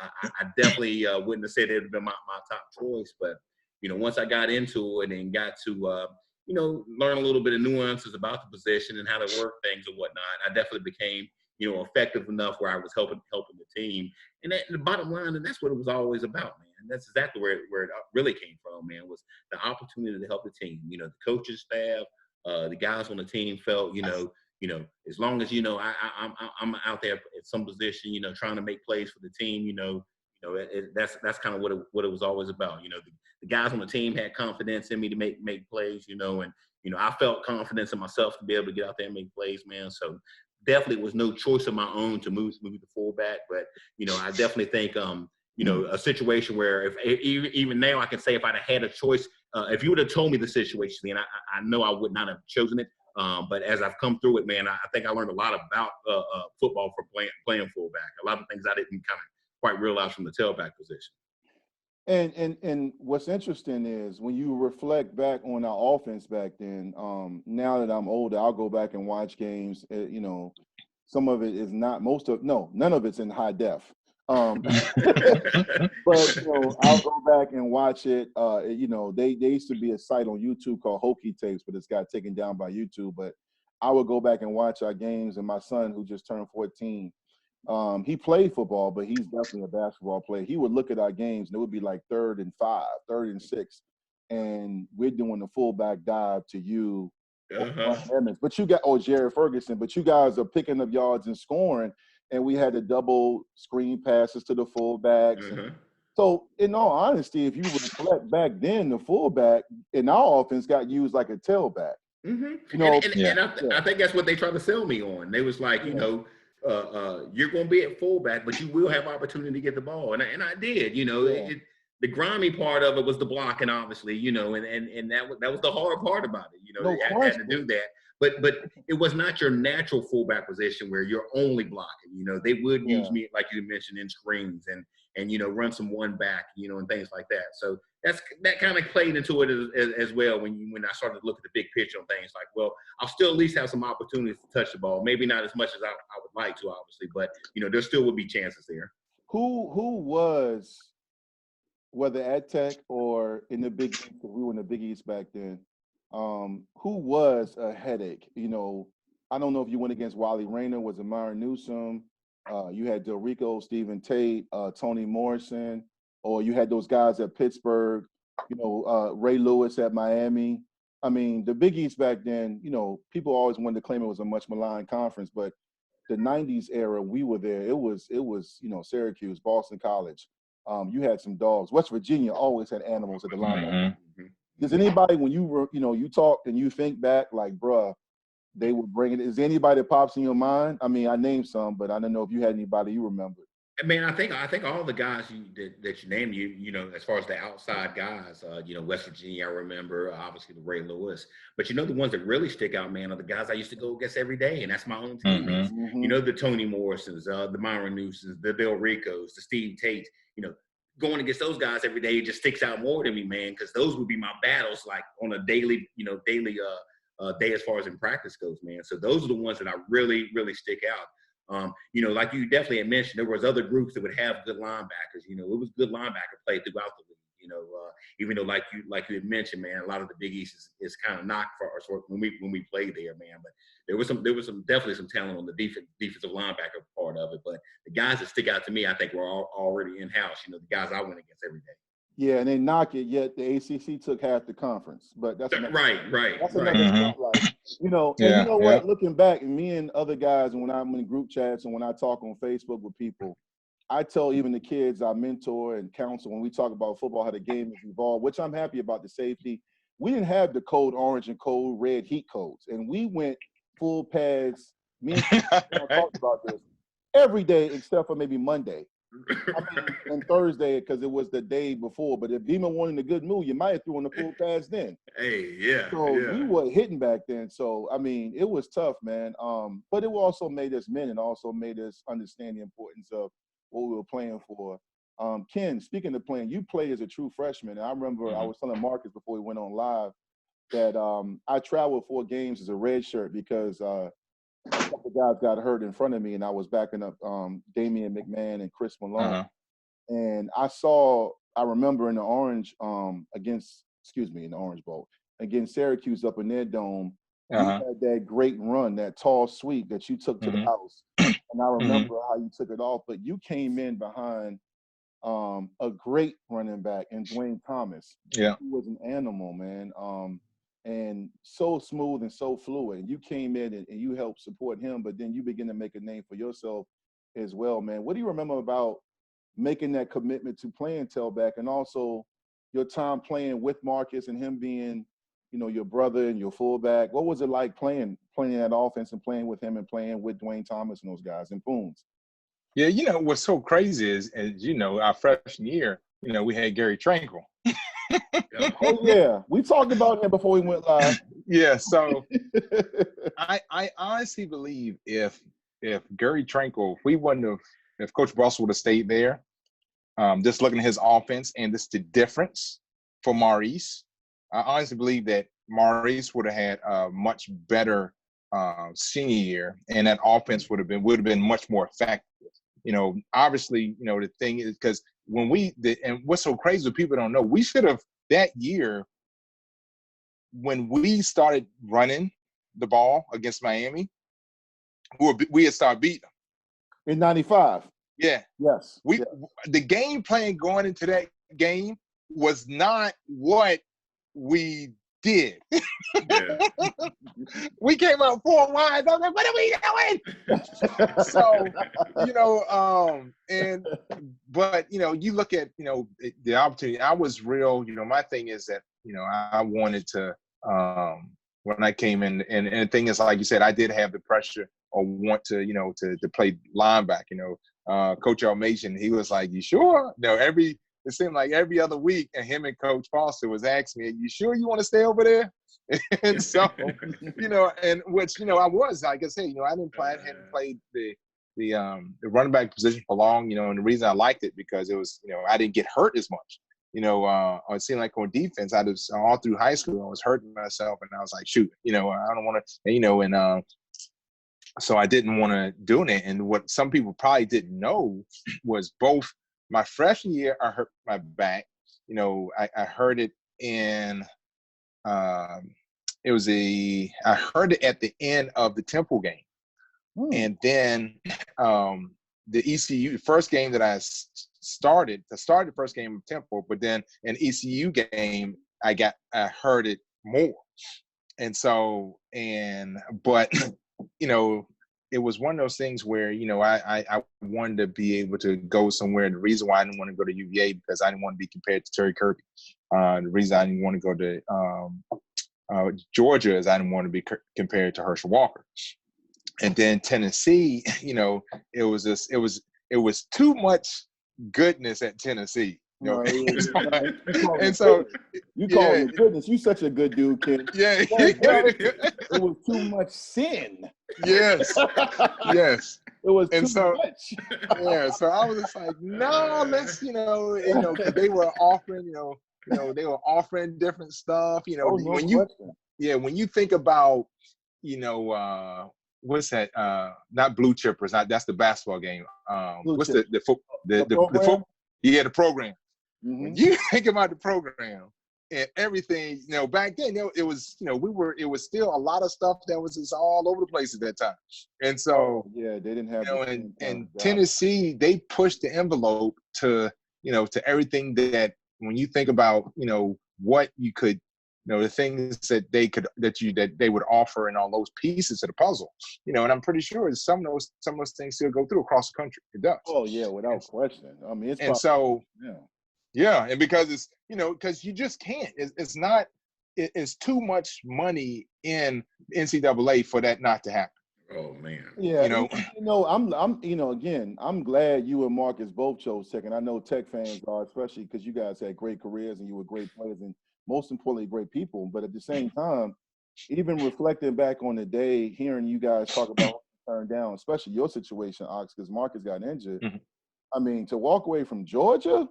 definitely wouldn't have said it would have been my top choice. But, you know, once I got into it and got to, you know, learn a little bit of nuances about the position and how to work things and whatnot, I definitely became, you know, effective enough where I was helping the team. And the bottom line, and that's what it was always about, man. And that's exactly where it really came from, man, was the opportunity to help the team. You know, the coaching staff, the guys on the team felt, you know, as long as, you know, I'm out there at some position, you know, trying to make plays for the team, you know, that's kind of what it was always about. You know, the guys on the team had confidence in me to make plays, you know, and, you know, I felt confidence in myself to be able to get out there and make plays, man. So definitely was no choice of my own to move to fullback. But, you know, I definitely think, you know, a situation where even now I can say if I'd have had a choice, if you would have told me the situation, then I know I would not have chosen it. But as I've come through it, man, I think I learned a lot about football from playing fullback. A lot of things I didn't kind of quite realize from the tailback position. And what's interesting is when you reflect back on our offense back then, now that I'm older, I'll go back and watch games. You know, some of it is not, none of it's in high def. But you know, I'll go back and watch it. You know, they used to be a site on YouTube called Hokey Tapes, but it's got taken down by YouTube. But I would go back and watch our games, and my son, who just turned 14, he played football, but he's definitely a basketball player. He would look at our games, and it would be like 3rd and 5, 3rd and 6, and we're doing the fullback dive to you, Brian Edmonds. But you got Jared Ferguson. But you guys are picking up yards and scoring, and we had the double screen passes to the fullbacks. And so, in all honesty, if you reflect back then, the fullback in our offense got used like a tailback. You know, and I think that's what they tried to sell me on. They was like, you know, you're going to be at fullback, but you will have opportunity to get the ball. And I did, you know, the grimy part of it was the blocking, obviously, you know, and that was the hard part about it. You know, you had to do that. But it was not your natural fullback position where you're only blocking. You know, they would use me, like you mentioned, in screens and you know, run some one back, you know, and things like that. So that kind of played into it as well when I started to look at the big picture on things like, well, I'll still at least have some opportunities to touch the ball. Maybe not as much as I would like to, obviously, but you know, there still would be chances there. Who was, whether at Tech or in the Big East, because we were in the Big East back then, who was a headache? You know, I don't know if you went against Wally Rayner, was it Myron Newsom? You had Del Rico, Stephen Tate, Tony Morrison, or you had those guys at Pittsburgh, you know, Ray Lewis at Miami. I mean, the Big East back then, you know, people always wanted to claim it was a much maligned conference, but the 90s era, we were there. It was, you know, Syracuse, Boston College. You had some dogs. West Virginia always had animals at the line. Does anybody, when you were, you know, you talk and you think back, like, bruh, they would bring it? Is there anybody that pops in your mind? I mean, I named some, but I don't know if you had anybody you remember. I mean, I think all the guys that you named, you know, as far as the outside guys, you know, West Virginia, I remember, obviously the Ray Lewis, but you know, the ones that really stick out, man, are the guys I used to go against every day, and that's my own teammates. You know, the Tony Morrisons, the Myron Newsons, the Del Ricos, the Steve Tate, you know, going against those guys every day, it just sticks out more to me, man, because those would be my battles, like on a daily day as far as in practice goes, man. So those are the ones that I really, really stick out. You know, like you definitely had mentioned, there was other groups that would have good linebackers. You know, it was good linebacker play throughout the league. You know, even though like you had mentioned, man, a lot of the Big East is kind of knocked for us when we played there, man. But there was definitely some talent on the defensive linebacker part of it. But the guys that stick out to me, I think, were already in house. You know, the guys I went against every day. Yeah, and they knock it. Yet the ACC took half the conference, but that's right. That's another spotlight. You know, and you know what? Looking back, and me and other guys, and when I'm in group chats and when I talk on Facebook with people, I tell even the kids I mentor and counsel when we talk about football how the game has evolved, which I'm happy about the safety. We didn't have the code orange and code red heat codes, and we went full pads. Me and talked about this every day except for maybe Monday. I mean, and Thursday because it was the day before. But if Beamer wanted a good mood, you might have threw in the full pads then. Hey, yeah. So we were hitting back then. So I mean, it was tough, man. But it also made us men and also made us understand the importance of what we were playing for. Ken, speaking of playing, you played as a true freshman. And I remember I was telling Marcus before we went on live that I traveled 4 games as a red shirt because a couple guys got hurt in front of me, and I was backing up Damian McMahon and Chris Malone. And I remember in the Orange in the Orange Bowl against Syracuse up in their dome, you had that great run, that tall sweep that you took to the house. And I remember how you took it off, but you came in behind a great running back in Dwayne Thomas. Yeah. He was an animal, man. And so smooth and so fluid. You came in and you helped support him, but then you begin to make a name for yourself as well, man. What do you remember about making that commitment to playing tailback and also your time playing with Marcus and him being, you know, your brother and your fullback? What was it like playing that offense and playing with him and playing with Dwayne Thomas and those guys and Poons? Yeah, you know, what's so crazy is, you know, our freshman year, you know, we had Gary Tranquil. Oh yeah, we talked about him before we went live. Yeah, so I honestly believe if Gary Tranquil, if Coach Bustle would have stayed there, just looking at his offense and this the difference for Maurice, I honestly believe that Maurice would have had a much better senior year, and that offense would have been much more effective. You know, obviously, you know, the thing is because and what's so crazy, people don't know, we should have that year when we started running the ball against Miami, we had started beating them. In 95. Yeah. Yes. The game plan going into that game was not what we did. Yeah. We came out 4 wide. I was like, what are we doing? So, you know, but you know, you look at, you know, the opportunity. I was real, you know, my thing is that, you know, I wanted to when I came in, and the thing is, like you said, I did have the pressure or want to, you know, to play linebacker. You know, Coach Almation, he was like, "You sure?" No, it seemed like every other week, and him and Coach Foster was asking me, "You sure you want to stay over there?" And so, you know, and which, you know, I was, like I said, you know, I hadn't played the running back position for long, you know, and the reason I liked it because it was, you know, I didn't get hurt as much. You know, it seemed like on defense, I was all through high school, I was hurting myself, and I was like, shoot, you know, I don't want to, you know, and so I didn't want to do it. And what some people probably didn't know was both my freshman year, I hurt my back. You know, I heard it in, I heard it at the end of the Temple game. And then the ECU, first game that I started the first game of Temple, but then an ECU game, I heard it more. And so, but, you know, it was one of those things where, you know, I wanted to be able to go somewhere. The reason why I didn't want to go to UVA because I didn't want to be compared to Terry Kirby. The reason I didn't want to go to Georgia is I didn't want to be compared to Herschel Walker. And then Tennessee, you know, it was too much goodness at Tennessee. You know? And so you call it goodness. You such a good dude, Ken. Yeah. It was too much sin. Yes. Yes. It was too much. Yeah. So I was just like, no, let's, you know, they were offering, they were offering different stuff. You know, when you think about, you know, what's that? Not Blue Chippers. That's the basketball game. What's the program? Yeah, the program. Mm-hmm. When you think about the program and everything, you know, back then it was, you know, it was still a lot of stuff that was just all over the place at that time. And so, yeah, they didn't have, you know, and Tennessee, they pushed the envelope to, you know, to everything that when you think about, you know, what you could, you know, the things that they would offer and all those pieces of the puzzle, you know, and I'm pretty sure some of those things still go through across the country. It does. Oh yeah, without question. I mean, and because it's, you know, because you just can't. It's too much money in NCAA for that not to happen. Oh man. Yeah, you know, I'm you know, again, I'm glad you and Marcus both chose Tech, and I know Tech fans are, especially because you guys had great careers and you were great players and most importantly great people. But at the same time, even reflecting back on the day, hearing you guys talk about what you turned down, especially your situation, Ox, because Marcus got injured. Mm-hmm. I mean, to walk away from Georgia.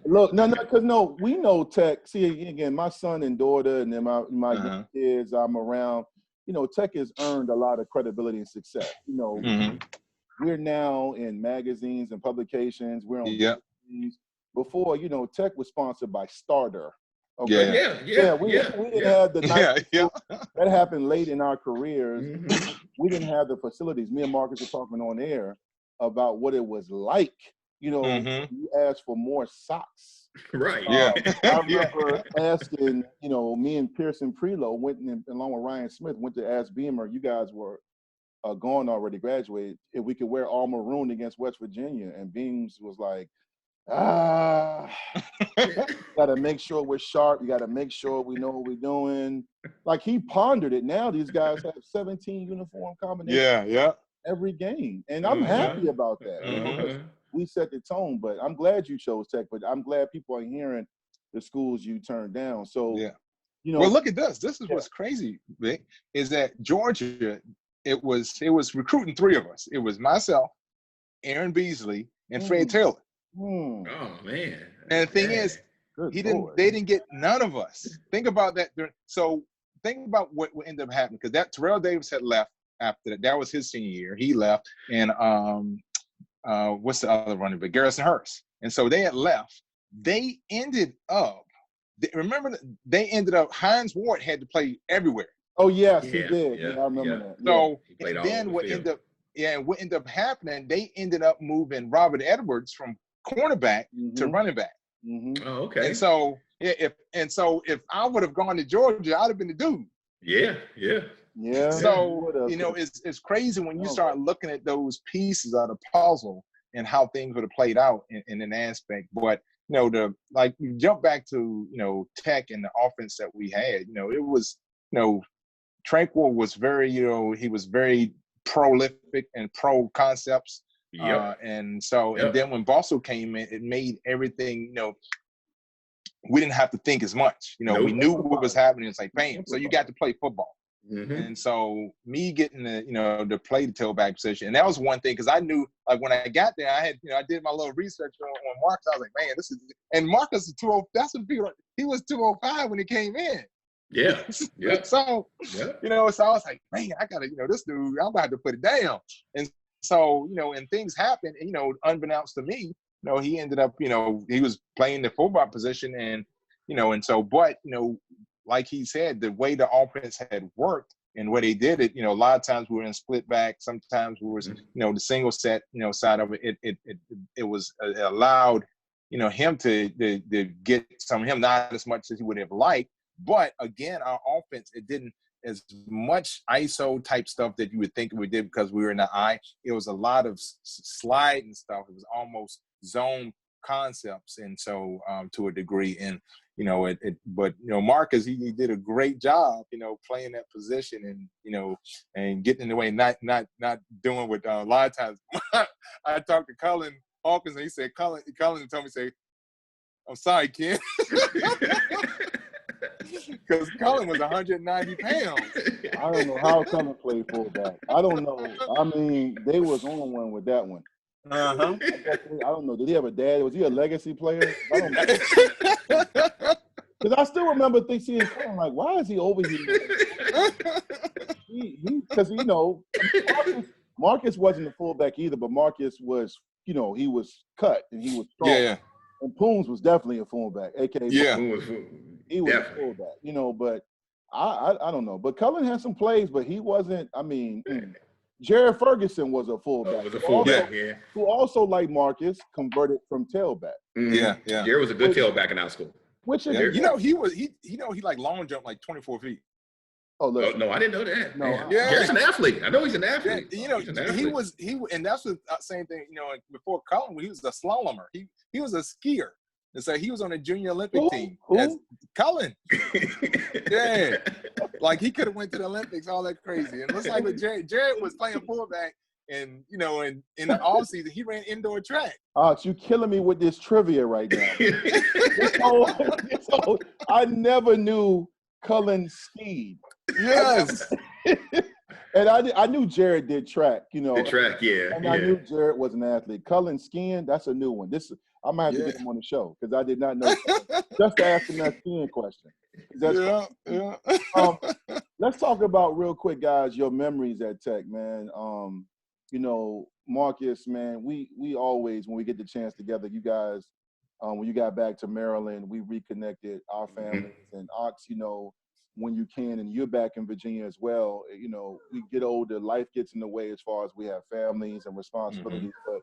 Look, because we know Tech. See, again, my son and daughter, and then my kids I'm around. You know, Tech has earned a lot of credibility and success. You know, we're now in magazines and publications. We're on magazines. Before, you know, Tech was sponsored by Starter. Okay. We didn't have the that happened late in our careers. Mm-hmm. We didn't have the facilities. Me and Marcus were talking on air about what it was like. You know, you asked for more socks. Right. I remember asking, you know, me and Pearson Prelo went in, along with Ryan Smith, went to ask Beamer, you guys were gone already, graduated, if we could wear all maroon against West Virginia. And Beams was like, got to make sure we're sharp. You got to make sure we know what we're doing. Like, he pondered it. Now these guys have 17 uniform combinations. Yeah. every game. And I'm happy about that. You know, 'cause we set the tone, but I'm glad you chose Tech, but I'm glad people are hearing the schools you turned down. So, you know. Well, look at this. This is what's crazy, Vic, is that Georgia, it was recruiting 3 of us. It was myself, Aaron Beasley, and Fred Taylor. Oh, man. And the thing is, they didn't get none of us. Think about that. So think about what ended up happening, because that Terrell Davis had left after that. That was his senior year. He left. And what's the other running back? Garrison Hurst. And so they had left. They ended up, Hines Ward had to play everywhere. Oh, yes, he did. Yeah, I remember that. So then what ended up happening, they ended up moving Robert Edwards from cornerback to running back. Oh, okay. And so if I would have gone to Georgia, I'd have been the dude. Yeah. So, you know, it's crazy when you start looking at those pieces of the puzzle and how things would have played out in an aspect. But, you know, you jump back to, you know, Tech and the offense that we had, you know, it was, you know, Tranquil was very, you know, he was very prolific and pro concepts. And then when Bustle came in, it made everything, you know, we didn't have to think as much. You know, we knew what was happening. It's like, bam. So you got to play football. And so me getting to play the tailback position, and that was one thing, because I knew, like, when I got there, I did my little research on Marcus. I was like, man, and Marcus is 205. That's what people. He was 205 when he came in. So you know, so I was like, man, I gotta, you know, this dude, I'm about to put it down. And so, you know, and things happened, you know, unbeknownst to me, you know, he ended up, you know, he was playing the fullback position, and, you know, and so, but, you know, like he said, the way the offense had worked and where they did it, you know, a lot of times we were in split back. Sometimes we was, you know, the single set, you know, side of it. It was allowed, you know, him to get some of him, not as much as he would have liked. But again, our offense, it didn't as much ISO type stuff that you would think we did, because we were in the eye. It was a lot of slide and stuff. It was almost zone concepts, and so to a degree. And you know, but you know, Marcus, he did a great job, you know, playing that position, and you know, and getting in the way, not doing what a lot of times. I talked to Cullen Hawkins, and he said, Cullen told me, say, I'm sorry, kid. Because Cullen was 190 pounds. I don't know how Cullen played fullback. I don't know. I mean, they was on one with that one. I don't know. Did he have a dad? Was he a legacy player? I don't know. Because I still remember seeing Cullen like, why is he over here? Because, you know, Marcus wasn't a fullback either, but Marcus was, you know, he was cut and he was strong. Yeah. And Poons was definitely a fullback, a.k.a. He was definitely a fullback, you know, but I don't know. But Cullen had some plays, but he wasn't, I mean, Jared Ferguson was a fullback. Who also, like Marcus, converted from tailback. Yeah. Jared was a good tailback in our school. You know, he like long jump like 24 feet. Oh, listen. No, I didn't know that. No, Jared's an athlete. I know he's an athlete. Yeah, you know, and that's the same thing. You know, before Cullen, he was a slalomer. He was a skier, and so he was on a junior Olympic team. Cullen. Yeah, like he could have went to the Olympics, all that crazy. And it looks like with Jared was playing fullback, and you know, in the off season, he ran indoor track. You killing me with this trivia right now. so I never knew Cullen skied. Yes. And I knew Jared did track, you know. Track, yeah. And I knew Jared was an athlete. Cullen skiing, that's a new one. I might have to get him on the show, because I did not know. Just to ask him that skiing question. Let's talk about real quick, guys, your memories at Tech, man. You know, Marcus, man, we always, when we get the chance together, you guys, when you got back to Maryland, we reconnected our families. And Ox, you know, when you can, and you're back in Virginia as well, you know, we get older, life gets in the way as far as we have families and responsibilities, but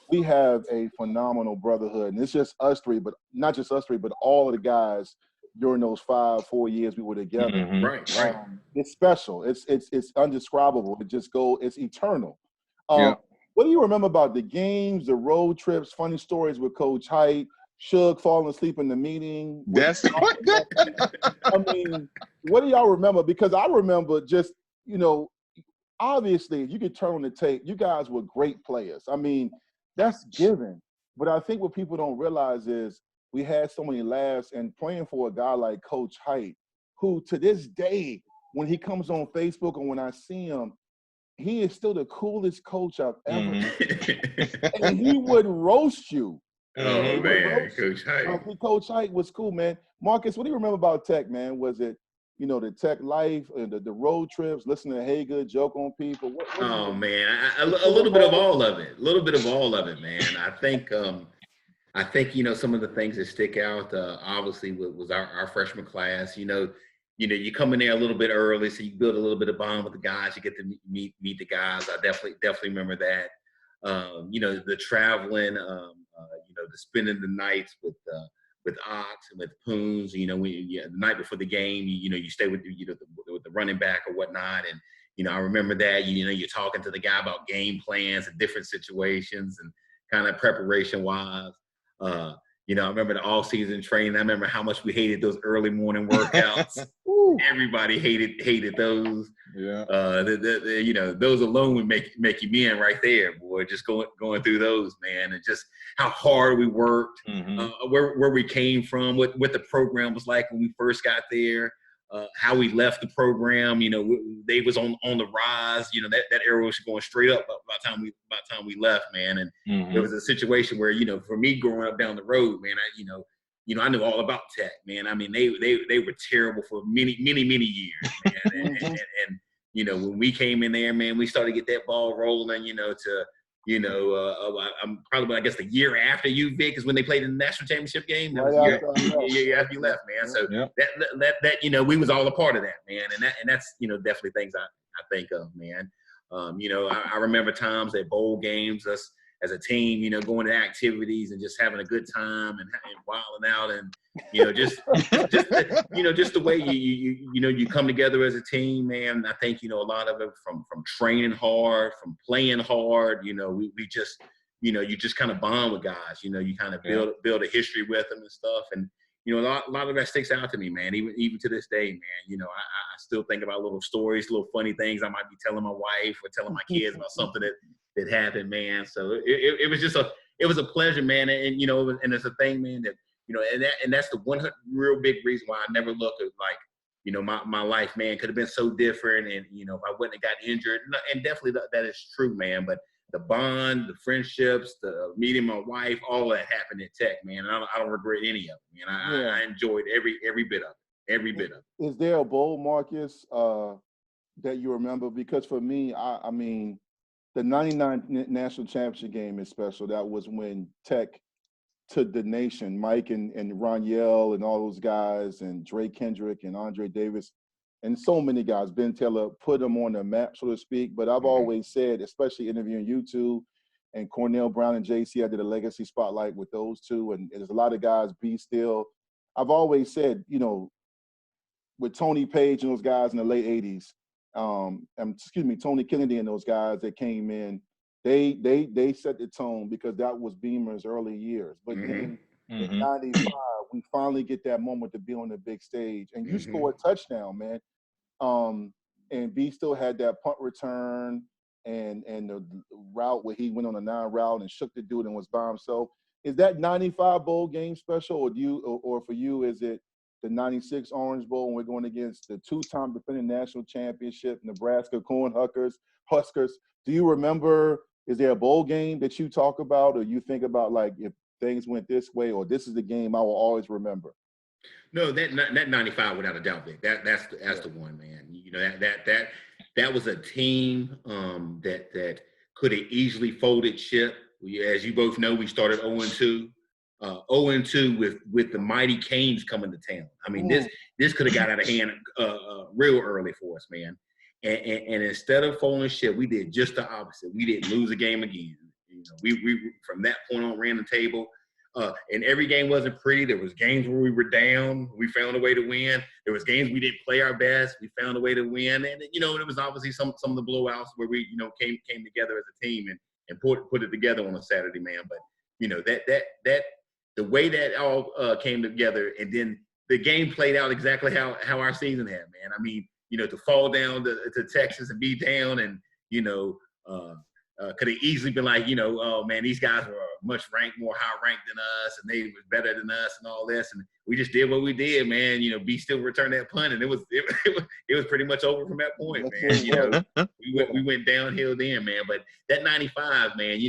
we have a phenomenal brotherhood. And it's just us three, but not just us three, but all of the guys during those 4 years we were together. Right. It's special. It's undescribable. It's eternal. What do you remember about the games, the road trips, funny stories with Coach Hite, Suge falling asleep in the meeting? I mean, what do y'all remember? Because I remember just, you know, obviously, if you could turn on the tape, you guys were great players. I mean, that's given. But I think what people don't realize is we had so many laughs, and playing for a guy like Coach Hite, who to this day, when he comes on Facebook and when I see him, he is still the coolest coach I've ever Mm-hmm. and he would roast you. Oh, He would man, roast you. Coach Hite. Coach Hite was cool, man. Marcus, what do you remember about Tech, man? Was it, you know, the Tech life and the road trips, listening to Haygood joke on people? Oh, man, a little bit of all of it. A little bit of all of it, man. I think, you know, some of the things that stick out, obviously, was our freshman class. You know, you come in there a little bit early, so you build a little bit of bond with the guys. You get to meet the guys. I definitely remember that. You know, the traveling, you know, the spending the nights with Ox and with Poons. You know, the night before the game, you know, you stay with with the running back or whatnot, and you know, I remember that. You know, you're talking to the guy about game plans and different situations and kind of preparation wise. You know, I remember the all-season training. I remember how much we hated those early morning workouts. Everybody hated those. Yeah. You know, those alone would make you men right there, boy. Just going through those, man, and just how hard we worked, where we came from, what the program was like when we first got there. How we left the program, you know, they was on the rise. You know, that era was going straight up by the time we left, man. And there was a situation where, you know, for me growing up down the road, man, I knew all about Tech, man. I mean, they were terrible for many years, man. and you know, when we came in there, man, we started to get that ball rolling, you know, I'm probably, I guess, the year after you, Vic, is when they played in the national championship game. That was after you left, man. So that you know, we was all a part of that, man. And that's, you know, definitely things I think of, man. You know, I remember times at bowl games, us as a team, you know, going to activities and just having a good time and wilding out, and you know, just the way you come together as a team, man. I think, you know, a lot of it from training hard, from playing hard. You know, we just, you know, you just kind of bond with guys. You know, you kind of build a history with them and stuff, and you know, a lot of that sticks out to me, man. Even to this day, man. You know, I still think about little stories, little funny things I might be telling my wife or telling my kids about something that happened, man. So it was just a pleasure, man. And you know, and it's a thing, man, that, you know, and that's the one real big reason why I never look at, like, you know, my life, man, could have been so different. And, you know, if I wouldn't have got injured, and definitely that is true, man. But the bond, the friendships, the meeting my wife, all that happened at Tech, man. And I don't regret any of it, man. I enjoyed every bit of it, every bit of it. Is there a bowl, Marcus, that you remember? Because for me, I mean, the 99 national championship game is special. That was when Tech took the nation, Mike and Roniel and all those guys, and Dre Kendrick and Andre Davis, and so many guys, Ben Taylor, put them on the map, so to speak. But I've always said, especially interviewing you two and Cornell Brown and JC, I did a legacy spotlight with those two, and there's a lot of guys, B Still. I've always said, you know, with Tony Page and those guys in the late 80s, Tony Kennedy and those guys that came in, they set the tone, because that was Beamer's early years. But then in 95, we finally get that moment to be on the big stage. And you scored a touchdown, man. And B still had that punt return and the route where he went on a 9 route and shook the dude and was by himself. Is that 95 bowl game special, or for you, is it the 96 Orange Bowl when we're going against the 2-time defending national championship Nebraska Huskers? Do you remember, is there a bowl game that you talk about, or you think about, like, if things went this way, or this is the game I will always remember? No, that 95 without a doubt, Vic. That's the one, man. You know, that was a team that could have easily folded ship. As you both know, we started 0-2. 0-2 with the mighty Canes coming to town. I mean, this could have got out of hand real early for us, man. And instead of folding ship, we did just the opposite. We didn't lose a game again. You know, we from that point on ran the table. And every game wasn't pretty. There was games where we were down. We found a way to win. There was games we didn't play our best. We found a way to win. And, you know, it was obviously some of the blowouts where we, you know, came together as a team and put it together on a Saturday, man. But, you know, that the way that all came together, and then the game played out exactly how our season had, man. I mean, you know, to fall down to Texas and be down and could have easily been like, oh man, these guys were much more high ranked than us, and they was better than us, and all this, and we just did what we did, man. B still returned that punt, and it was pretty much over from that point, man. We went downhill then, man. But that 95, man,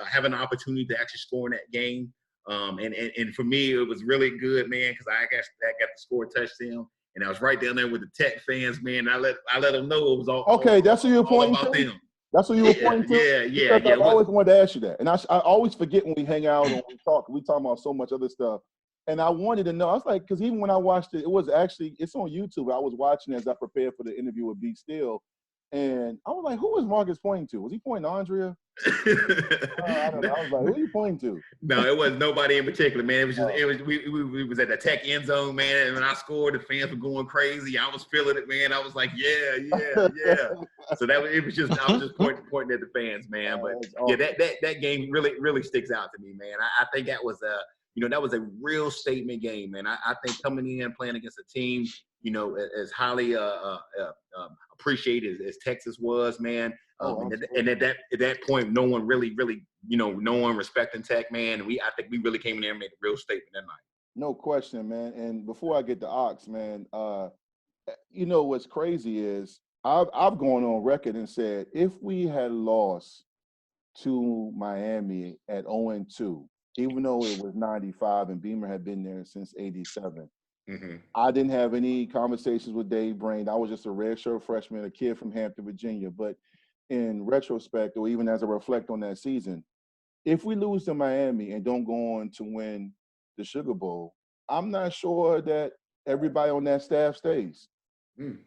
having an opportunity to actually score in that game, and for me, it was really good, man, because I got to score a touchdown. And I was right down there with the Tech fans, man. I let them know it was all okay. That's who you were pointing about to. Them. That's what you were pointing to. Yeah. I always wanted to ask you that, and I always forget when we hang out and we talk about so much other stuff. And I wanted to know. I was like, because even when I watched it, it's on YouTube. I was watching as I prepared for the interview with B. Still, and I was like, who was Marcus pointing to? Was he pointing to Andrea? I don't know. I was like, who are you pointing to? No, it wasn't nobody in particular, man. It was just we was at the Tech end zone, man. And when I scored, the fans were going crazy. I was feeling it, man. I was like, yeah. So I was just pointing at the fans, man. But awesome. That game really sticks out to me, man. I think that was that was a real statement game, man. I think coming in and playing against a team, as highly appreciated as Texas was, man. And at that point, no one really, no one respecting Tech, man. And I think we really came in there and made a real statement that night. No question, man. And before I get to Ox, man, what's crazy is I've gone on record and said if we had lost to Miami at 0-2, even though it was 95 and Beamer had been there since 87. Mm-hmm. I didn't have any conversations with Dave Brain. I was just a redshirt freshman, a kid from Hampton, Virginia. But in retrospect, or even as I reflect on that season, if we lose to Miami and don't go on to win the Sugar Bowl, I'm not sure that everybody on that staff stays. Mm.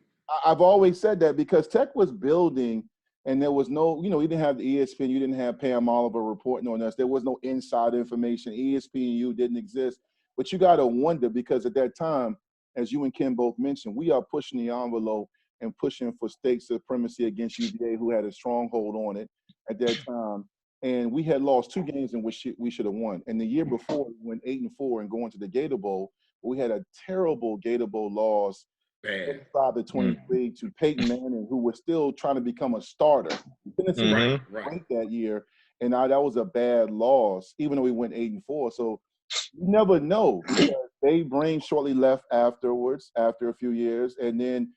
I've always said that because Tech was building and there was no, you didn't have the ESPN, you didn't have Pam Oliver reporting on us. There was no inside information. ESPNU didn't exist. But you got to wonder because at that time, as you and Ken both mentioned, we are pushing the envelope and pushing for state supremacy against UVA, who had a stronghold on it at that time. And we had lost 2 games in which we should have won. And the year before, we went 8-4 and going to the Gator Bowl. We had a terrible Gator Bowl loss, 35-23 to Peyton Manning, who was still trying to become a starter. Tennessee ranked that year, and that was a bad loss, even though we went 8-4. So you never know. Dave Brain shortly left afterwards, after a few years, and then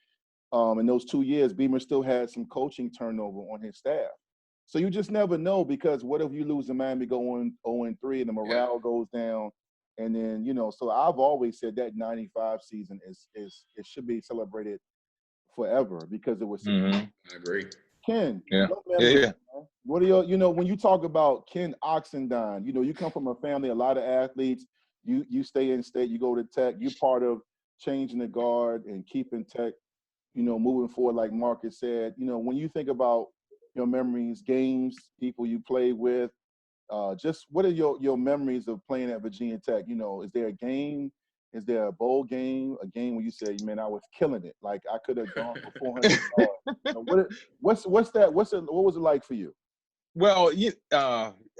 in those 2 years, Beamer still had some coaching turnover on his staff. So you just never know because what if you lose in Miami going 0-3 and the morale goes down, and then So I've always said that 95 season it should be celebrated forever because it was. I agree. Ken, yeah. What are your when you talk about Ken Oxendine, you come from a family, a lot of athletes. You stay in state, you go to Tech. You're part of changing the guard and keeping Tech, moving forward. Like Marcus said, when you think about your memories, games, people you played with, just what are your memories of playing at Virginia Tech? Is there a game? Is there a bowl game? A game where you say, man, I was killing it. Like I could have gone for 400 yards. What was it like for you? Well,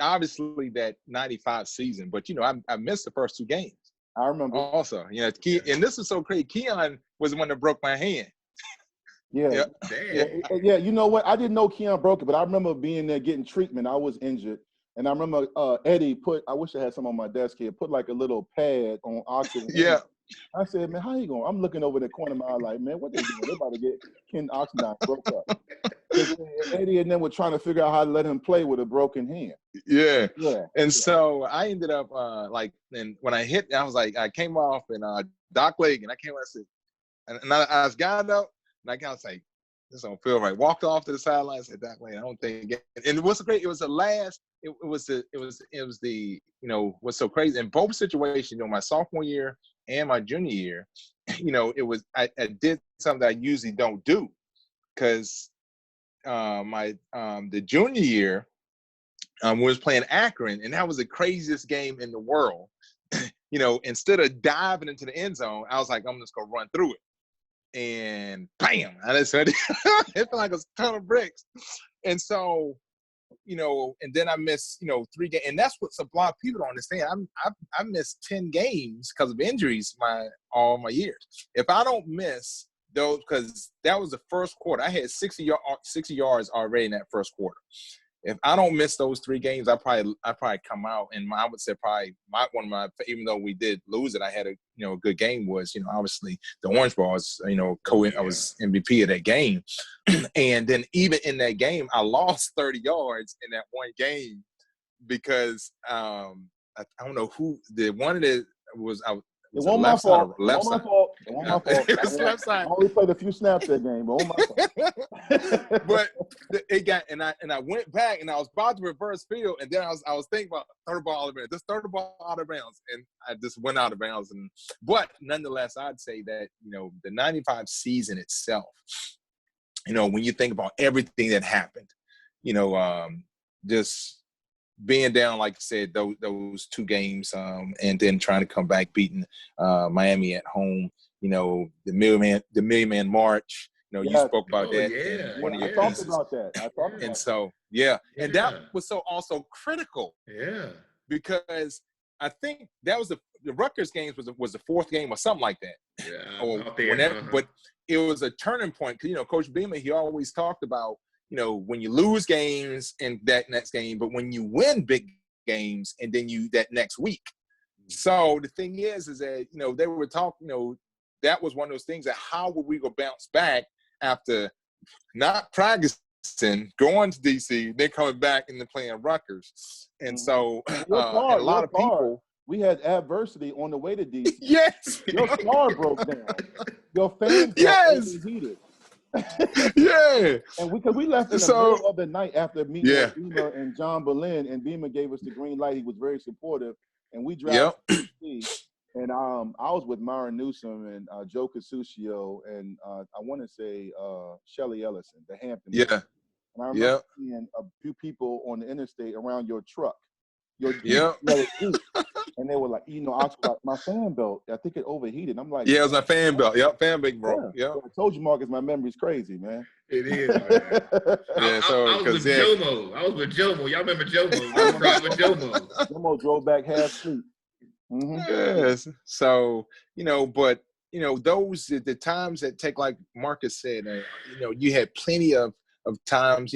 obviously that 95 season, but I missed the first 2 games. I remember. Also, and this is so crazy. Keon was the one that broke my hand. Yeah. Yeah. You know what? I didn't know Keon broke it, but I remember being there getting treatment. I was injured. And I remember Eddie I wish I had some on my desk here, put like a little pad on Oxendine. Yeah. I said, man, how you going? I'm looking over the corner of my eye like, man, what they doing? They're about to get Ken Oxendine broke up. Eddie and them were trying to figure out how to let him play with a broken hand. Yeah. And so I ended up and when I hit, I was like, I came off and Doc Leg, and I came out and said, and I was got up, and I kind of say, this don't feel right. Walked off to the sideline and said, Doc Leg, I don't think. And it was great. It was the last. It was the what's so crazy in both situations. My sophomore year and my junior year, it was I did something that I usually don't do, because the junior year was playing Akron, and that was the craziest game in the world. Instead of diving into the end zone, I was like, I'm just gonna run through it. And bam! I just it felt like a ton of bricks. And so, and then I missed, 3 games. And that's what a lot of people don't understand. I missed 10 games because of injuries all my years. If I don't miss those, because that was the first quarter. I had 60 yards already in that first quarter. If I don't miss those 3 games, I probably come out, and I would say probably one of my, even though we did lose it, I had a good game, was obviously the Orange Balls. I was MVP of that game, and then even in that game, I lost 30 yards in that one game because I don't know who the one that was. It wasn't my fault. It wasn't my fault. It was left side. I only played a few snaps that game, but it wasn't my fault. But it got, and I went back, and I was about to reverse field, and then I was thinking about throw the ball out of bounds. Just throw the ball out of bounds, and I just went out of bounds. But nonetheless, I'd say that the '95 season itself, when you think about everything that happened, just being down, like I said, those 2 games, and then trying to come back, beating Miami at home, the Million Man March. You spoke about that. Yeah. One of your I pieces. talked about that. And so, and that was so also critical. Yeah. Because I think that was the Rutgers games was the 4th game or something like that. Yeah. Or whenever, but it was a turning point. Because Coach Beamer, he always talked about, when you lose games in that next game, but when you win big games and then that next week. So the thing is that, they were talking, that was one of those things that how would we go bounce back after not practicing, going to DC, then coming back and then playing Rutgers. And so a lot of people. We had adversity on the way to DC. Yes. Your car broke down. Your fans overheated. Yeah. And we left in the middle of the night after meeting with Beamer and John Boleyn, and Beamer gave us the green light. He was very supportive, and we drove to DC. And I was with Myron Newsom and Joe Casuccio and I want to say Shelly Ellison, the Hampton. Yeah. And I remember seeing a few people on the interstate around your truck. And they were like, I was like, my fan belt, I think it overheated. I'm like, it was my fan belt. Yep, fan belt broke. Yeah. I told you, Marcus, my memory's crazy, man. It is, man. I was with Jomo. I was with Jomo. Y'all remember Jomo? I was riding with Jomo. Jomo drove back half asleep. Mm-hmm. Yes. So, but those the times that take, like Marcus said, you had plenty of times.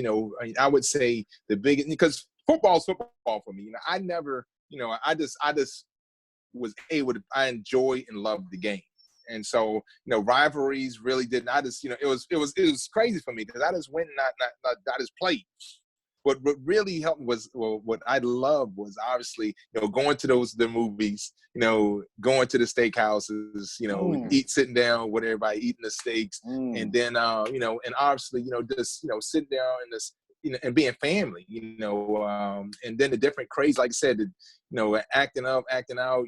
I would say the biggest, because football's football for me. I never, I just was able to. I enjoy and love the game, and so rivalries really didn't. I just, it was crazy for me because I just went and I just played. But what really helped was, what I loved was obviously, going to the movies, going to the steakhouses, sitting down with everybody, eating the steaks, and then, and obviously, just, sitting down in this, and being family, and then the different craze, like I said, acting up, acting out,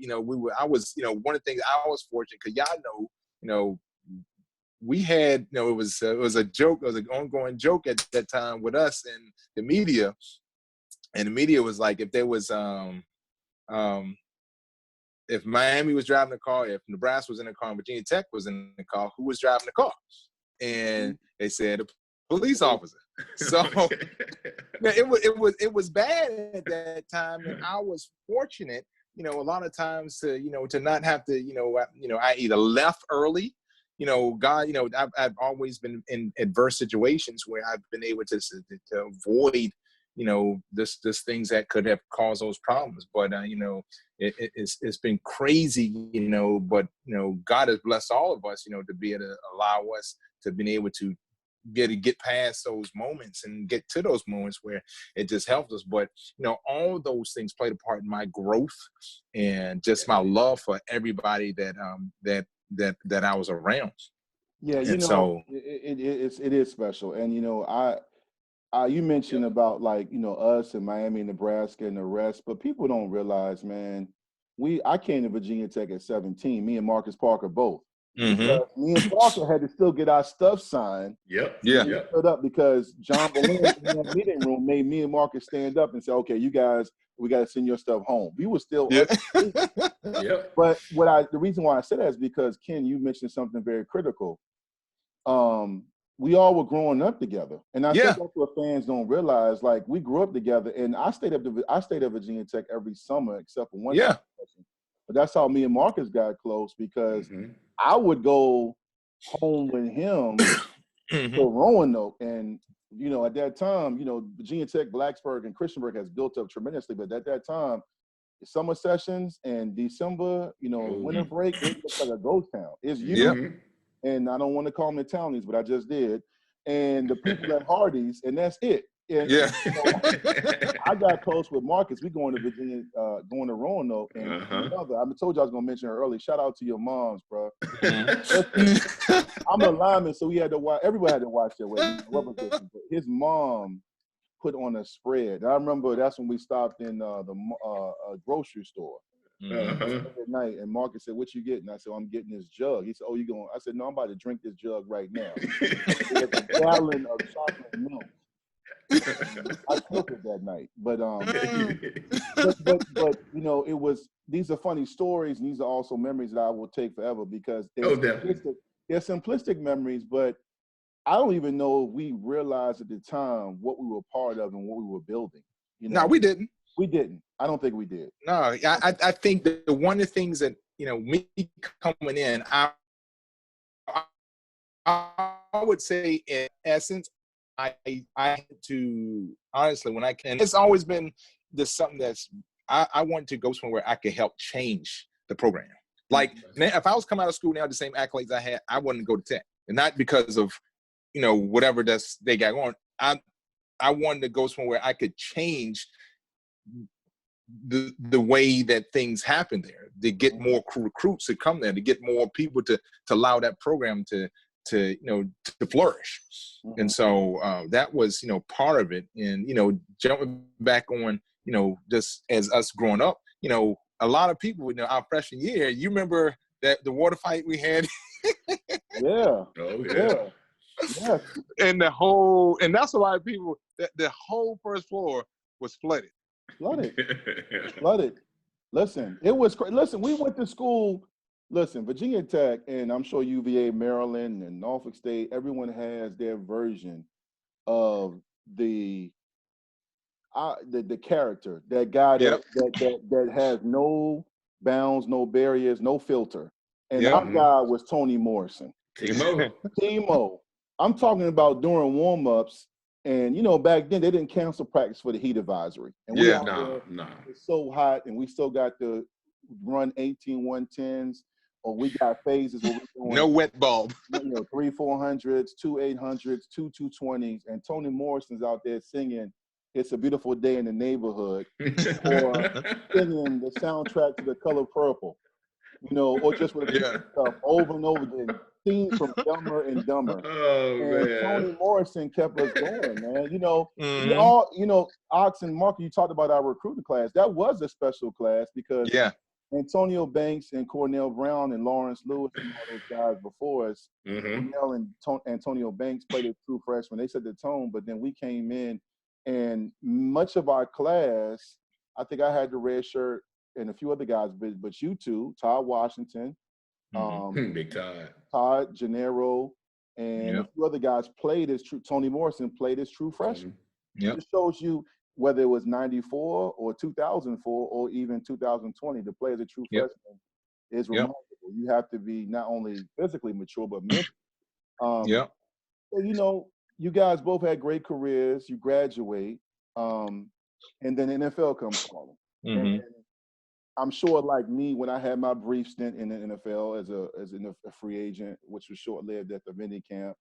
I was, one of the things I was fortunate because y'all we had, it was a joke, it was an ongoing joke at that time with us and the media. And the media was like, if there was, if Miami was driving the car, if Nebraska was in the car, and Virginia Tech was in the car, who was driving the car? And they said, a police officer. So it was bad at that time. And I was fortunate, a lot of times to not have to, I either left early, God, I've always been in adverse situations where I've been able to avoid, this things that could have caused those problems. But, it's been crazy, but, God has blessed all of us, to be able to allow us to be able to get past those moments and get to those moments where it just helps us. But, all those things played a part in my growth and just my love for everybody that I was around. Yeah, and so it is special. And you mentioned about us in Miami, Nebraska, and the rest, but people don't realize, man, I came to Virginia Tech at 17. Me and Marcus Parker both. Mm-hmm. Me and Parker had to still get our stuff signed. Yep. Stood up because John Boleyn in the meeting room made me and Marcus stand up and say, "Okay, you guys, we got to send your stuff home." We were still. Yep. But the reason why I said that is because, Ken, you mentioned something very critical. We all were growing up together, and I think that's what fans don't realize. Like, we grew up together, and I stayed at Virginia Tech every summer except for one. But that's how me and Marcus got close because I would go home with him to Roanoke. And, you know, at that time, you know, Virginia Tech, Blacksburg, and Christiansburg has built up tremendously. But at that time, summer sessions and December, you know, winter break, it looks like a ghost town. It's you. And I don't want to call them the townies, but I just did. And the people at Hardee's, and that's it. And, you know, I got close with Marcus. We going to Virginia, going to Roanoke, and another. I told you I was gonna mention her early. Shout out to your moms, bro. I'm a lineman, so we had to watch. Everybody had to watch that way. But his mom put on a spread. I remember that's when we stopped in the grocery store at night, and Marcus said, "What you getting?" I said, "I'm getting this jug." He said, "Oh, you going?" I said, "No, I'm about to drink this jug right now." It was a gallon of chocolate milk. I took it that night, but you know, it was. These are funny stories, and these are also memories that I will take forever because they're simplistic memories, but I don't even know if we realized at the time what we were part of and what we were building. You know, no, we didn't. We didn't. I don't think we did. No, I think that one of the things that, you know, me coming in, I would say in essence, I had to, honestly, when I can, it's always been this something that's, I want to go somewhere where I could help change the program. Like, if I was coming out of school now, the same accolades I had, I wouldn't go to Tech. And not because of, you know, whatever they got going. I wanted to go somewhere where I could change the way that things happen there, to get more recruits to come there, to get more people to allow that program to you know, to flourish. And so that was, you know, part of it. And, you know, jumping back on, you know, just as us growing up, you know, a lot of people, you know, our freshman year, you remember that the water fight we had? Yeah. And that's a lot of people, the whole first floor was flooded. Listen, it was crazy. Listen, we went to school. Listen, Virginia Tech, and I'm sure UVA, Maryland, and Norfolk State, everyone has their version of the character, that guy that has no bounds, no barriers, no filter. And our guy was Tony Morrison. Timo. I'm talking about during warm-ups. And, you know, back then they didn't cancel practice for the heat advisory. And it's so hot, and we still got to run 18 110s, or we got phases where we're doing no wet bulb. You know, 3 400s, 2 800s, 2 220s, and Tony Morrison's out there singing "It's a Beautiful Day in the Neighborhood," or singing the soundtrack to The Color Purple. You know, or just with stuff over and over again. Scenes from Dumber and Dumber. Tony Morrison kept us going, man. You know, we all, you know, Ox and Mark, you talked about our recruiting class. That was a special class because Antonio Banks and Cornell Brown and Lawrence Lewis and all those guys before us, Cornell and Antonio Banks played as true freshmen. They set the tone, but then we came in, and much of our class, I think I had the red shirt and a few other guys, but you two, Todd Washington, Big Todd, Gennaro, and a few other guys played as true. Tony Morrison played as true freshman. It just shows you whether it was 94 or 2004 or even 2020, to play as a true freshman is remarkable. You have to be not only physically mature, but mentally. You know, you guys both had great careers. You graduate, and then the NFL comes calling. And I'm sure, like me, when I had my brief stint in the NFL as a free agent, which was short-lived at the mini camp,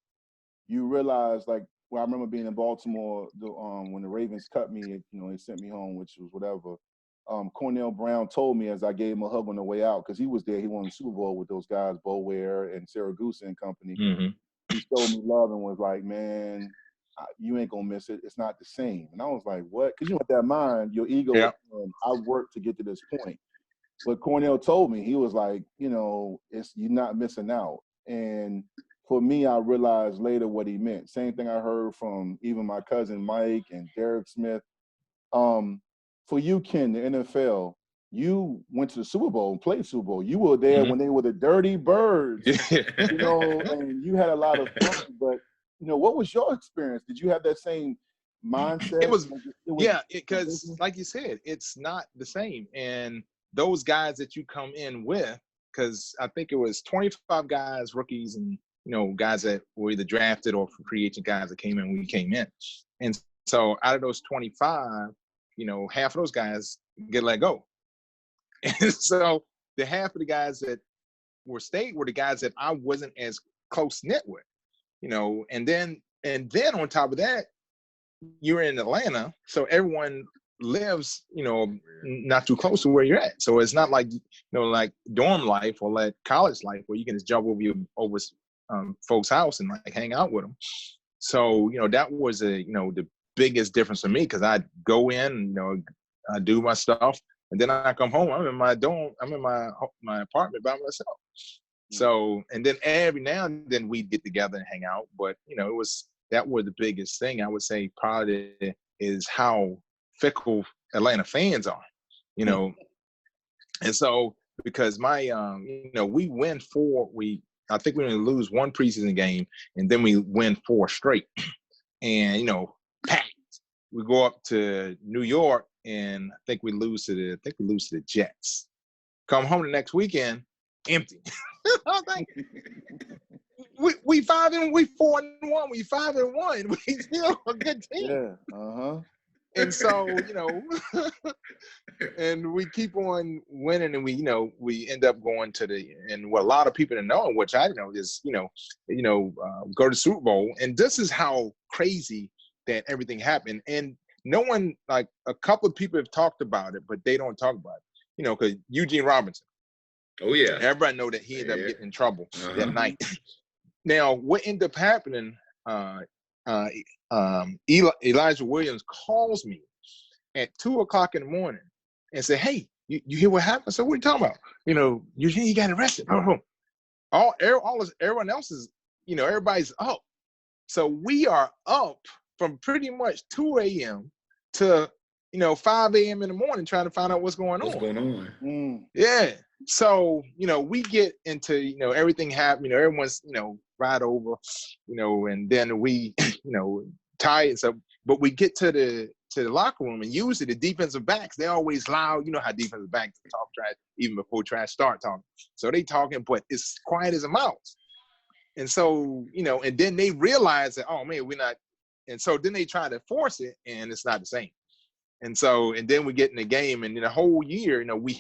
you realize, like, well, I remember being in Baltimore when the Ravens cut me, you know, they sent me home, which was whatever. Cornell Brown told me as I gave him a hug on the way out, because he was there, he won the Super Bowl with those guys, Bo Ware and Saragusa and company. He showed me love and was like, man, you ain't gonna miss it. It's not the same. And I was like, what? Because you know, with that mind, your ego, I worked to get to this point. But Cornell told me, he was like, you know, you're not missing out. And for me, I realized later what he meant. Same thing I heard from even my cousin Mike and Derek Smith. For you, Ken, the NFL, you went to the Super Bowl and played Super Bowl. You were there when they were the Dirty Birds, you know, and you had a lot of fun. But, you know, what was your experience? Did you have that same mindset? It was because like you said, it's not the same. And those guys that you come in with, because I think it was 25 guys, rookies, and guys that were either drafted or free agent guys that came in when we came in. And so out of those 25, half of those guys get let go. And so the half of the guys that were stayed were the guys that I wasn't as close knit with, and then on top of that, you're in Atlanta, so everyone lives, not too close to where you're at. So it's not like, like dorm life or like college life where you can just jump over folks' house and like hang out with them. So, that was the biggest difference for me, because I'd go in, I do my stuff, and then I come home. I'm in my dorm. I'm in my apartment by myself. So, and then every now and then we'd get together and hang out. But, that was the biggest thing. I would say probably is how fickle Atlanta fans are, And so, because my, we win I think we only lose one preseason game, and then we win 4 straight. And, packed. We go up to New York, and I think we lose to the Jets. Come home the next weekend, empty. I was like, we 4-1. We 5-1. We still a good team. Yeah. And so, and we keep on winning, and we end up going to and what a lot of people don't know, which I know, is, go to Super Bowl. And this is how crazy that everything happened. And no one, like a couple of people have talked about it, but they don't talk about it, because Eugene Robinson. Oh, yeah. Everybody know that he ended up getting in trouble that night. Now, what ended up happening, Elijah Williams calls me at 2:00 in the morning and said, "Hey, you hear what happened?" So what are you talking about? Eugene, you got arrested. Everyone else is, everybody's up. So we are up from pretty much 2 a.m. to 5 a.m. in the morning trying to find out what's going on. Yeah. So, we get into, everything happened, everyone's, right over, and then we, tired. So, but we get to the locker room, and usually the defensive backs, they're always loud. You know how defensive backs talk trash even before trash start talking. So they talking, but it's quiet as a mouse. And so, and then they realize that, oh man, we're not. And so then they try to force it, and it's not the same. And so, and then we get in the game, and in the whole year, we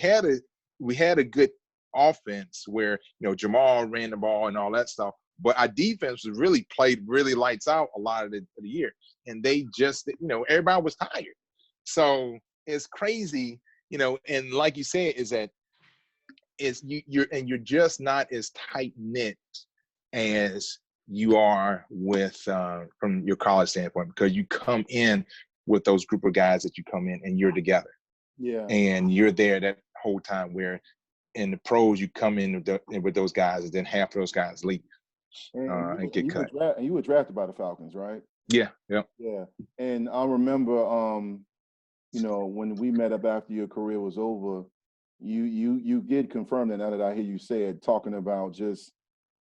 had a good offense where, Jamal ran the ball and all that stuff, but our defense was really played really lights out a lot of the year. And they just, everybody was tired. So it's crazy, and like you said, is that you're just not as tight knit as you are with from your college standpoint, because you come in with those group of guys that you come in and you're together. Yeah. And you're there that whole time, where in the pros you come in with those guys, and then half of those guys leave and get cut. And you were drafted by the Falcons, right? Yeah. Yeah. Yeah. And I remember, when we met up after your career was over, you did confirm that, now that I hear you say it, talking about just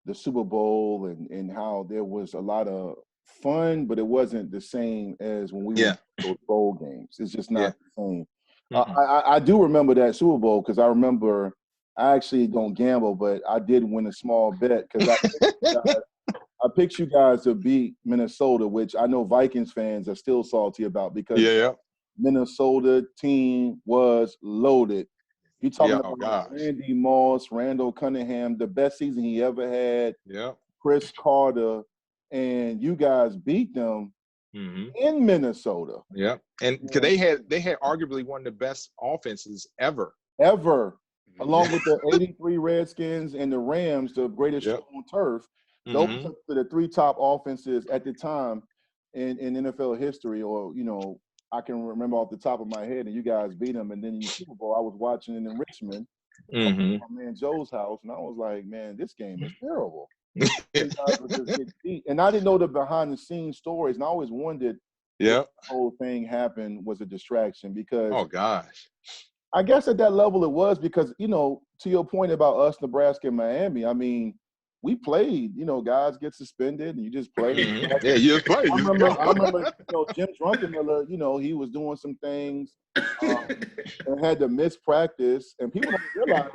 the Super Bowl and how there was a lot of fun, but it wasn't the same as when we were in those bowl games. It's just not the same. I do remember that Super Bowl, because I remember, I actually don't gamble, but I did win a small bet, because I picked you guys to beat Minnesota, which I know Vikings fans are still salty about, because Minnesota team was loaded. You're talking about Randy Moss, Randall Cunningham, the best season he ever had. Yeah. Chris Carter, and you guys beat them in Minnesota. Yeah. And because they had arguably one of the best offenses ever. Along with the 83 Redskins and the Rams, the greatest show on turf. Those are the 3 top offenses at the time in NFL history, or, I can remember off the top of my head, and you guys beat them. And then in the Super Bowl, I was watching it in Richmond, my man Joe's house, and I was like, man, this game is terrible. And I didn't know the behind-the-scenes stories, and I always wondered if the whole thing happened was a distraction, because I guess at that level it was, because, to your point about us, Nebraska and Miami, I mean, we played, guys get suspended and you just play. Yeah, you just play. I remember Jim Druckenmiller, he was doing some things and had to miss practice. And people don't realize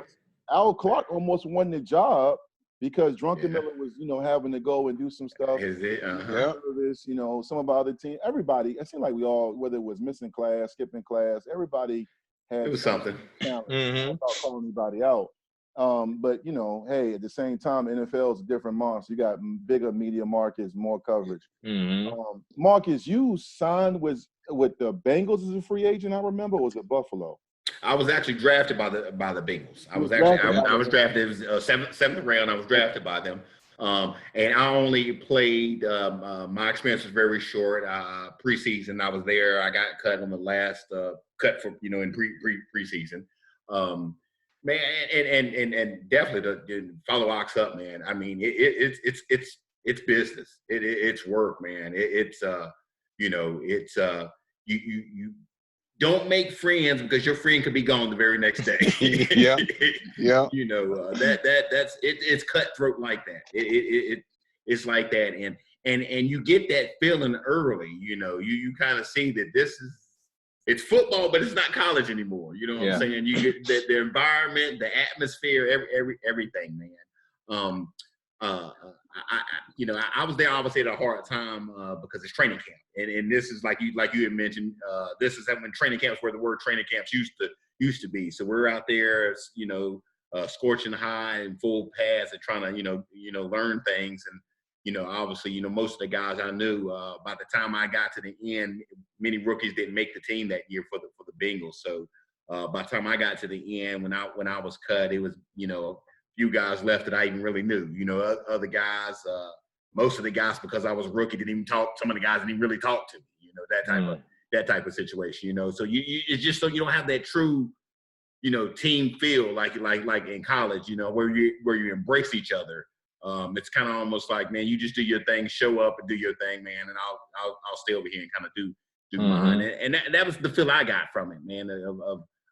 Al Clark almost won the job because Drunken Miller was, having to go and do some stuff. Is it? Yeah. Service, some of our other team, everybody, it seemed like we all, whether it was missing class, skipping class, everybody had It was something. talent Mm-hmm. without calling anybody out. But hey, at the same time, NFL is a different monster. You got bigger media markets, more coverage. Mm-hmm. Marcus, you signed with the Bengals as a free agent, I remember, or was it Buffalo? I was actually drafted by the Bengals. I was drafted. It was seventh round. I was drafted by them. And I only played. My experience was very short. Preseason, I was there. I got cut on the last cut for in preseason. Man, and definitely to follow Ox up, man. I mean, it's business. It's work, man. You don't make friends because your friend could be gone the very next day. Yeah. That's it. It's cutthroat like that. It's like that, and you get that feeling early. You kind of see that it's football, but it's not college anymore. You know what I'm saying? You get the environment, the atmosphere, everything, man. I was there obviously at a hard time because it's training camp, and this is like you had mentioned. This is when training camps, where the word training camps used to be. So we're out there, scorching high and full pads and trying to learn things. And obviously most of the guys I knew by the time I got to the end, many rookies didn't make the team that year for the Bengals. So by the time I got to the end, when I was cut, it was few guys left that I even really knew. Other guys, most of the guys, because I was a rookie, didn't even talk. Some of the guys didn't even really talk to me. That type of situation. So it's just so you don't have that true, team feel like in college. Where you embrace each other. It's kind of almost like, man, you just do your thing, show up and do your thing, man, and I'll stay over here and kind of do mine. And that was the feel I got from it, man,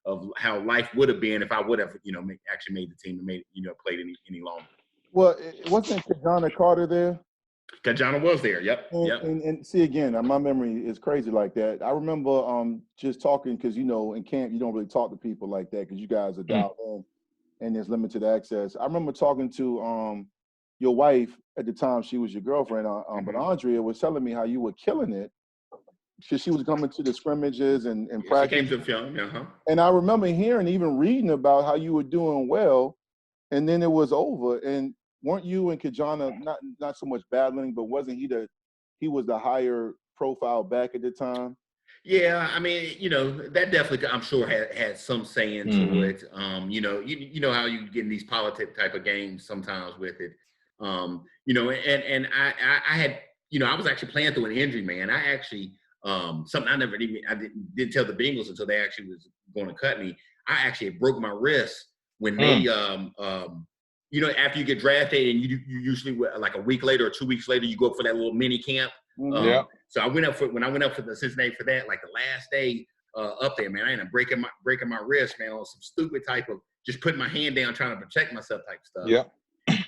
of how life would have been if I would have, actually made the team and played any longer. Well, it wasn't Kajana Carter there? Kajana was there. Yep. And see, again, my memory is crazy like that. I remember just talking because, in camp, you don't really talk to people like that because you guys are dialed in and there's limited access. I remember talking to your wife at the time. She was your girlfriend, but Andrea was telling me how you were killing it. She was coming to the scrimmages and practice. She came to the film, And I remember hearing, even reading about how you were doing well, and then it was over. And weren't you and Kajana not so much battling, but wasn't he was the higher profile back at the time? Yeah, I mean, that definitely, I'm sure had some saying to it. You know how you get in these politics type of games sometimes with it. And I had, I was actually playing through an injury, man. I actually. Something I didn't tell the Bengals until they actually was going to cut me. I actually broke my wrist when they, after you get drafted and you usually like a week later or 2 weeks later, you go up for that little mini camp. So when I went up for the Cincinnati for that, like the last day up there, man, I ended up breaking my wrist, man, on some stupid type of just putting my hand down trying to protect myself type stuff. Yeah.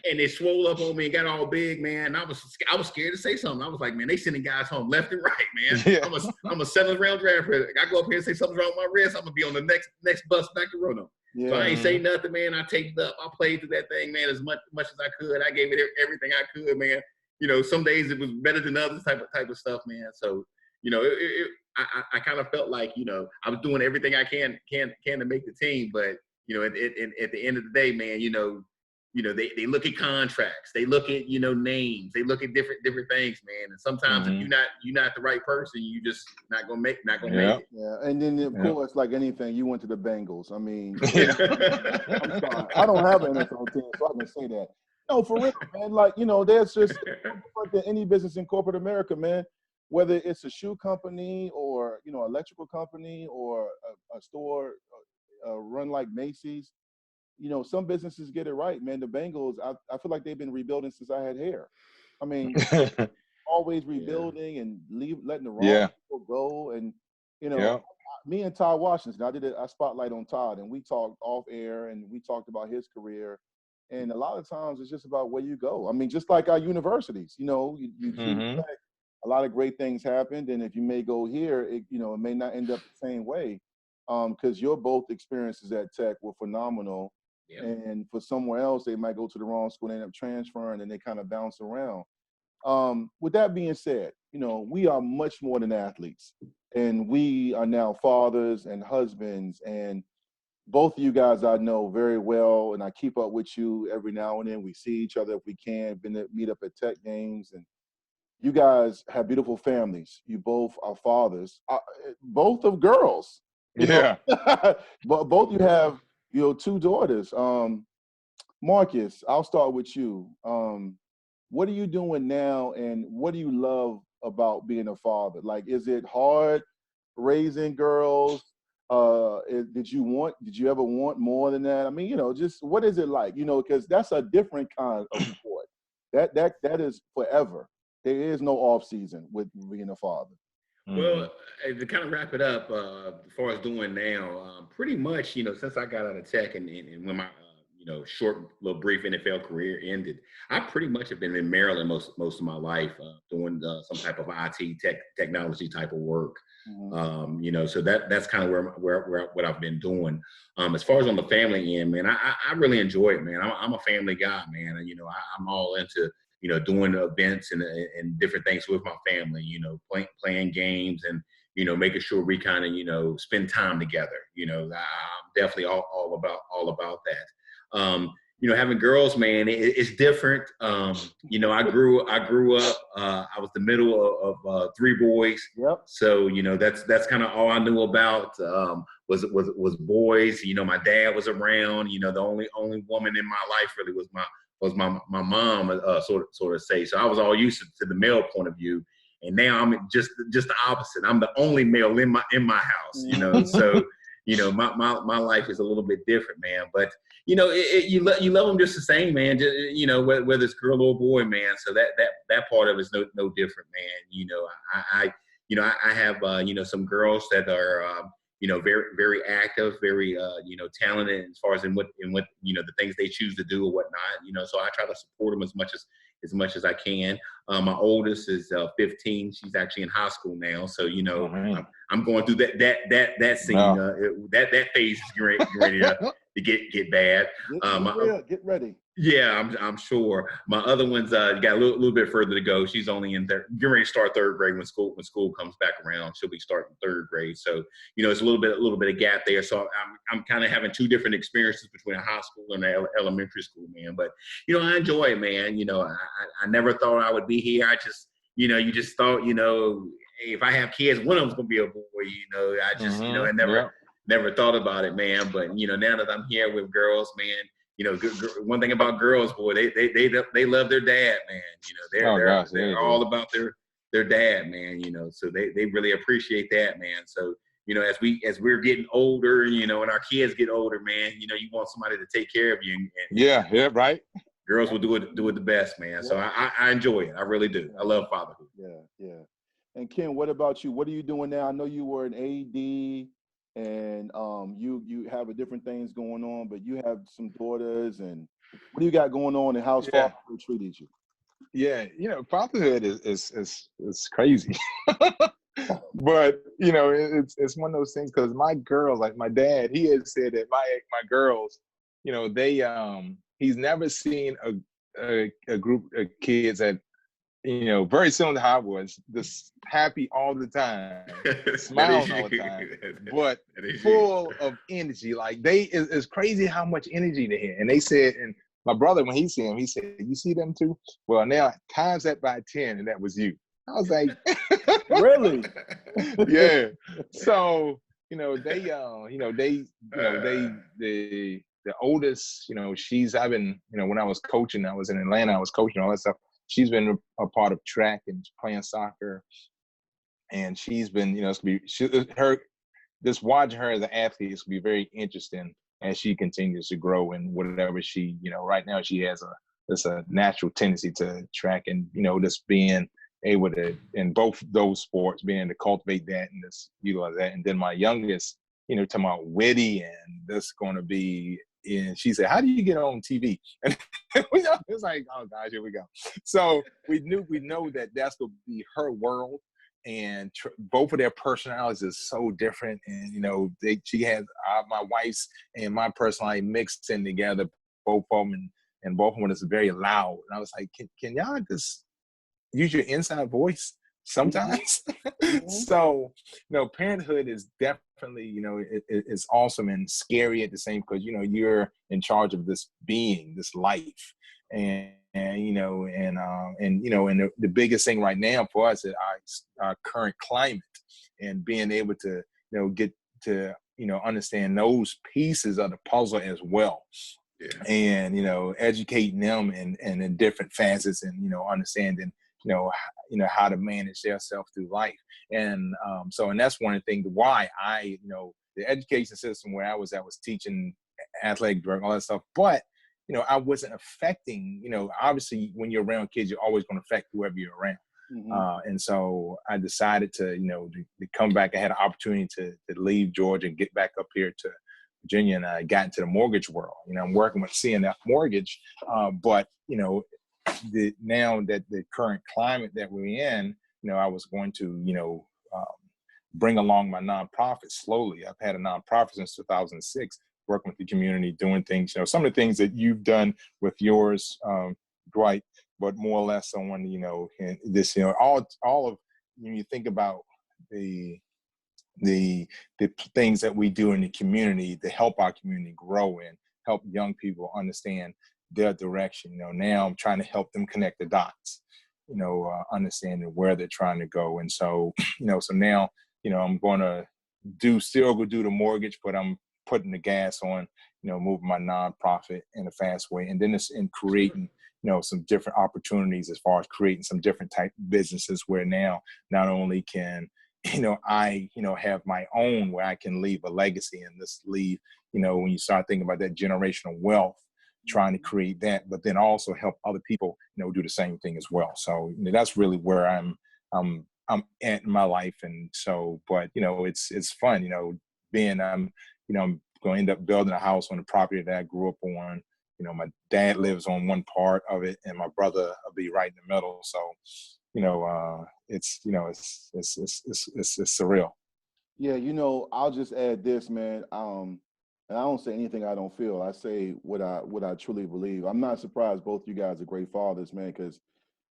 And they swole up on me and got all big, man. And I was scared to say something. I was like, man, they sending guys home left and right, man. Yeah. I'm a 7th round draft pick. I go up here and say something's wrong with my wrist, I'm gonna be on the next bus back to Roanoke. Yeah. So I ain't say nothing, man. I taped up. I played through that thing, man, as much as I could. I gave it everything I could, man. Some days it was better than others, type of stuff, man. So, I kind of felt like, I was doing everything I can to make the team, but at the end of the day, man, they look at contracts, they look at names, they look at different things, man. And sometimes if you're not the right person, you just not gonna make it. Yeah, and then of course, like anything, you went to the Bengals. I mean, I'm sorry, I don't have an NFL team, so I can say that. No, for real, man. Like there's just like any business in corporate America, man. Whether it's a shoe company or electrical company or a store run like Macy's. Some businesses get it right, man. The Bengals, I feel like they've been rebuilding since I had hair. I mean, always rebuilding and letting the wrong people go. And, me and Todd Washington, I did a spotlight on Todd, and we talked off air, and we talked about his career. And a lot of times it's just about where you go. I mean, just like our universities, you choose tech, a lot of great things happened. And if you may go here, it may not end up the same way because your both experiences at Tech were phenomenal. And for somewhere else, they might go to the wrong school and end up transferring, and they kind of bounce around. With that being said, we are much more than athletes, and we are now fathers and husbands, and both of you guys I know very well, and I keep up with you every now and then. We see each other if we can, meet up at tech games, and you guys have beautiful families. You both are fathers, both of girls. Yeah. But both you have, 2 daughters. Marcus, I'll start with you. What are you doing now, and what do you love about being a father? Like, is it hard raising girls? Did you ever want more than that? I mean, just what is it like? Because that's a different kind of sport. That is forever. There is no off season with being a father. Well, to kind of wrap it up, as far as doing now, pretty much, since I got out of tech and when my short little brief NFL career ended, I pretty much have been in Maryland most of my life, doing some type of IT technology type of work. So that's kind of where what I've been doing. As far as on the family end, man, I really enjoy it, man. I'm a family guy, man. And, I'm all into doing events and different things with my family. Playing games and making sure we kind of spend time together. I'm definitely all about that. Having girls, man, it's different. I grew up. I was the middle of 3 boys. Yep. So that's kind of all I knew about was boys. My dad was around. The only woman in my life really was my mom. Sort of say. So I was all used to the male point of view. And now I'm just the opposite. I'm the only male in my house. So my life is a little bit different, man. But you love them just the same, man. Just, whether it's girl or boy, man. So that part of it is no different, man. I have some girls that are very very active, very talented as far as in what the things they choose to do or whatnot. So I try to support them as much as I can. My oldest is 15. She's actually in high school now. So, I'm going through that scene. That phase is ready to get bad. Get ready. Yeah, I'm sure. My other one's got a little bit further to go. She's only getting ready to start 3rd grade when school comes back around. She'll be starting 3rd grade. So, it's a little bit of gap there. So I'm kind of having 2 different experiences between a high school and an elementary school, man. But, I enjoy it, man. I never thought I would be here. I just, you just thought, hey, if I have kids, one of them's going to be a boy, I just, I never thought about it, man. But, now that I'm here with girls, man, one thing about girls, boy, they love their dad, man. They're all about their dad, man. So they really appreciate that, man. So as we're getting older, and our kids get older, man, you want somebody to take care of you. And right. Girls will do it the best, man. Yeah. So I enjoy it. I really do. I love fatherhood. Yeah. And Ken, what about you? What are you doing now? I know you were an AD. And you have different things going on, but you have some daughters, and what do you got going on, and how's fatherhood treated you? Yeah, fatherhood is crazy. But it's one of those things, because my girls, like my dad, he has said that my girls, they he's never seen a group of kids that very similar to how I was, just happy all the time, smiling all the time, but full of energy. Like it's crazy how much energy they have. And they said, and my brother, when he seen him, he said, "You see them too? Well, now times that by 10, and that was you." I was like, "Really?" Yeah. So the oldest, I've been, when I was coaching, I was in Atlanta, I was coaching all that stuff. She's been a part of track and playing soccer, and she's been, it's gonna be just watching her as an athlete is gonna be very interesting as she continues to grow and whatever she, right now she has a natural tendency to track, and just being able to in both those sports, being able to cultivate that and just utilize that. And then my youngest, talking about witty, and that's going to be. And she said, "How do you get on TV?" And it's like, oh gosh, here we go. So we know that that's going to be her world. and both of their personalities is so different. And, you know, she has my wife's and my personality mixed in together, both of them, and both of them is very loud. And I was like, can y'all just use your inside voice sometimes? Mm-hmm. So, you know, parenthood is definitely, you know, it's awesome and scary at the same, because, you know, you're in charge of this being, this life. And you know, and you know, and the biggest thing right now for us is our current climate, and being able to, you know, get to, you know, understand those pieces of the puzzle as well. Yeah. And, you know, educating them in different facets, and, you know, understanding, you know, how to manage themselves through life. And and that's one of the things why you know, the education system where I was teaching athletic direction, all that stuff, but, you know, I wasn't affecting, you know, obviously when you're around kids, you're always going to affect whoever you're around. Mm-hmm. And so I decided to, you know, to come back. I had an opportunity to leave Georgia and get back up here to Virginia, and I got into the mortgage world. You know, I'm working with CNF Mortgage, but, you know, now that the current climate that we're in, you know, I was going to, you know, bring along my nonprofit slowly. I've had a nonprofit since 2006, working with the community, doing things, you know, some of the things that you've done with yours, Dwight, but more or less someone, you know, and this, you know, all of, when you think about the things that we do in the community to help our community grow and help young people understand their direction. You know, now I'm trying to help them connect the dots, you know, understanding where they're trying to go. And so, you know, so now, you know, I'm going to still go do the mortgage, but I'm putting the gas on, you know, moving my nonprofit in a fast way. And then it's in creating, you know, some different opportunities as far as creating some different type of businesses where now not only can, you know, I, you know, have my own where I can leave a legacy, and this leave, you know, when you start thinking about that generational wealth, trying to create that, but then also help other people, you know, do the same thing as well. So, you know, that's really where I'm at in my life. And so, but, you know, it's fun, you know, being, you know, I'm going to end up building a house on the property that I grew up on. You know, my dad lives on one part of it, and my brother will be right in the middle. So, you know, it's, you know, it's surreal. Yeah, you know, I'll just add this, man. And I don't say anything I don't feel. I say what I truly believe. I'm not surprised both you guys are great fathers, man, because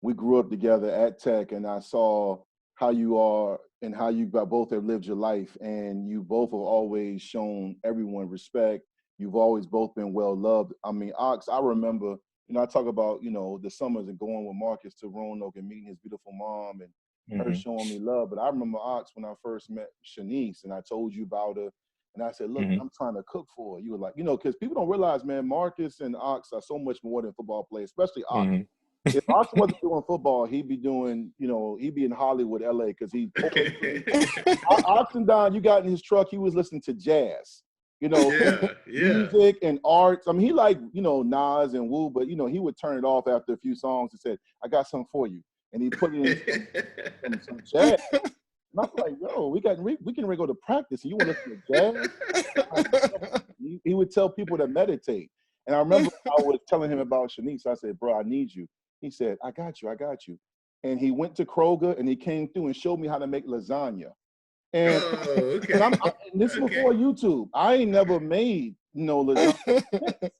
we grew up together at Tech, and I saw how you are and how you both have lived your life, and you both have always shown everyone respect. You've always both been well loved. I mean, Ox, I remember, you know, I talk about, you know, the summers and going with Marcus to Roanoke and meeting his beautiful mom and her showing me love. But I remember, Ox, when I first met Shanice and I told you about her, and I said, look, I'm trying to cook for her. You were like, you know, because people don't realize, man, Marcus and Ox are so much more than football players, especially Ox. If Ox wasn't doing football, he'd be doing, you know, he'd be in Hollywood, LA, because he Oxendine, you got in his truck, he was listening to jazz, you know, music and arts. I mean, he liked, you know, Nas and Wu, but, you know, he would turn it off after a few songs and said, I got something for you. And he put it in some jazz. And I'm like, yo, we can go to practice, and you want to listen to jazz? He would tell people to meditate. And I remember I was telling him about Shanice. I said, bro, I need you. He said, I got you. And he went to Kroger, and he came through and showed me how to make lasagna. And, and this is before YouTube. I ain't never made, you know, lasagna.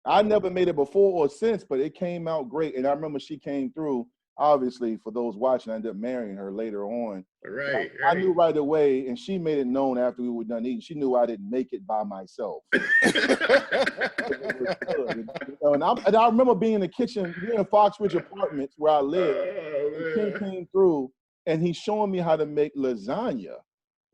I never made it before or since, but it came out great. And I remember she came through. Obviously, for those watching, I ended up marrying her later on. Right. I knew right away, and she made it known after we were done eating. She knew I didn't make it by myself. It was good. You know, and I remember being in the kitchen here in Foxbridge Apartments where I live. And Ken came through, and he's showing me how to make lasagna.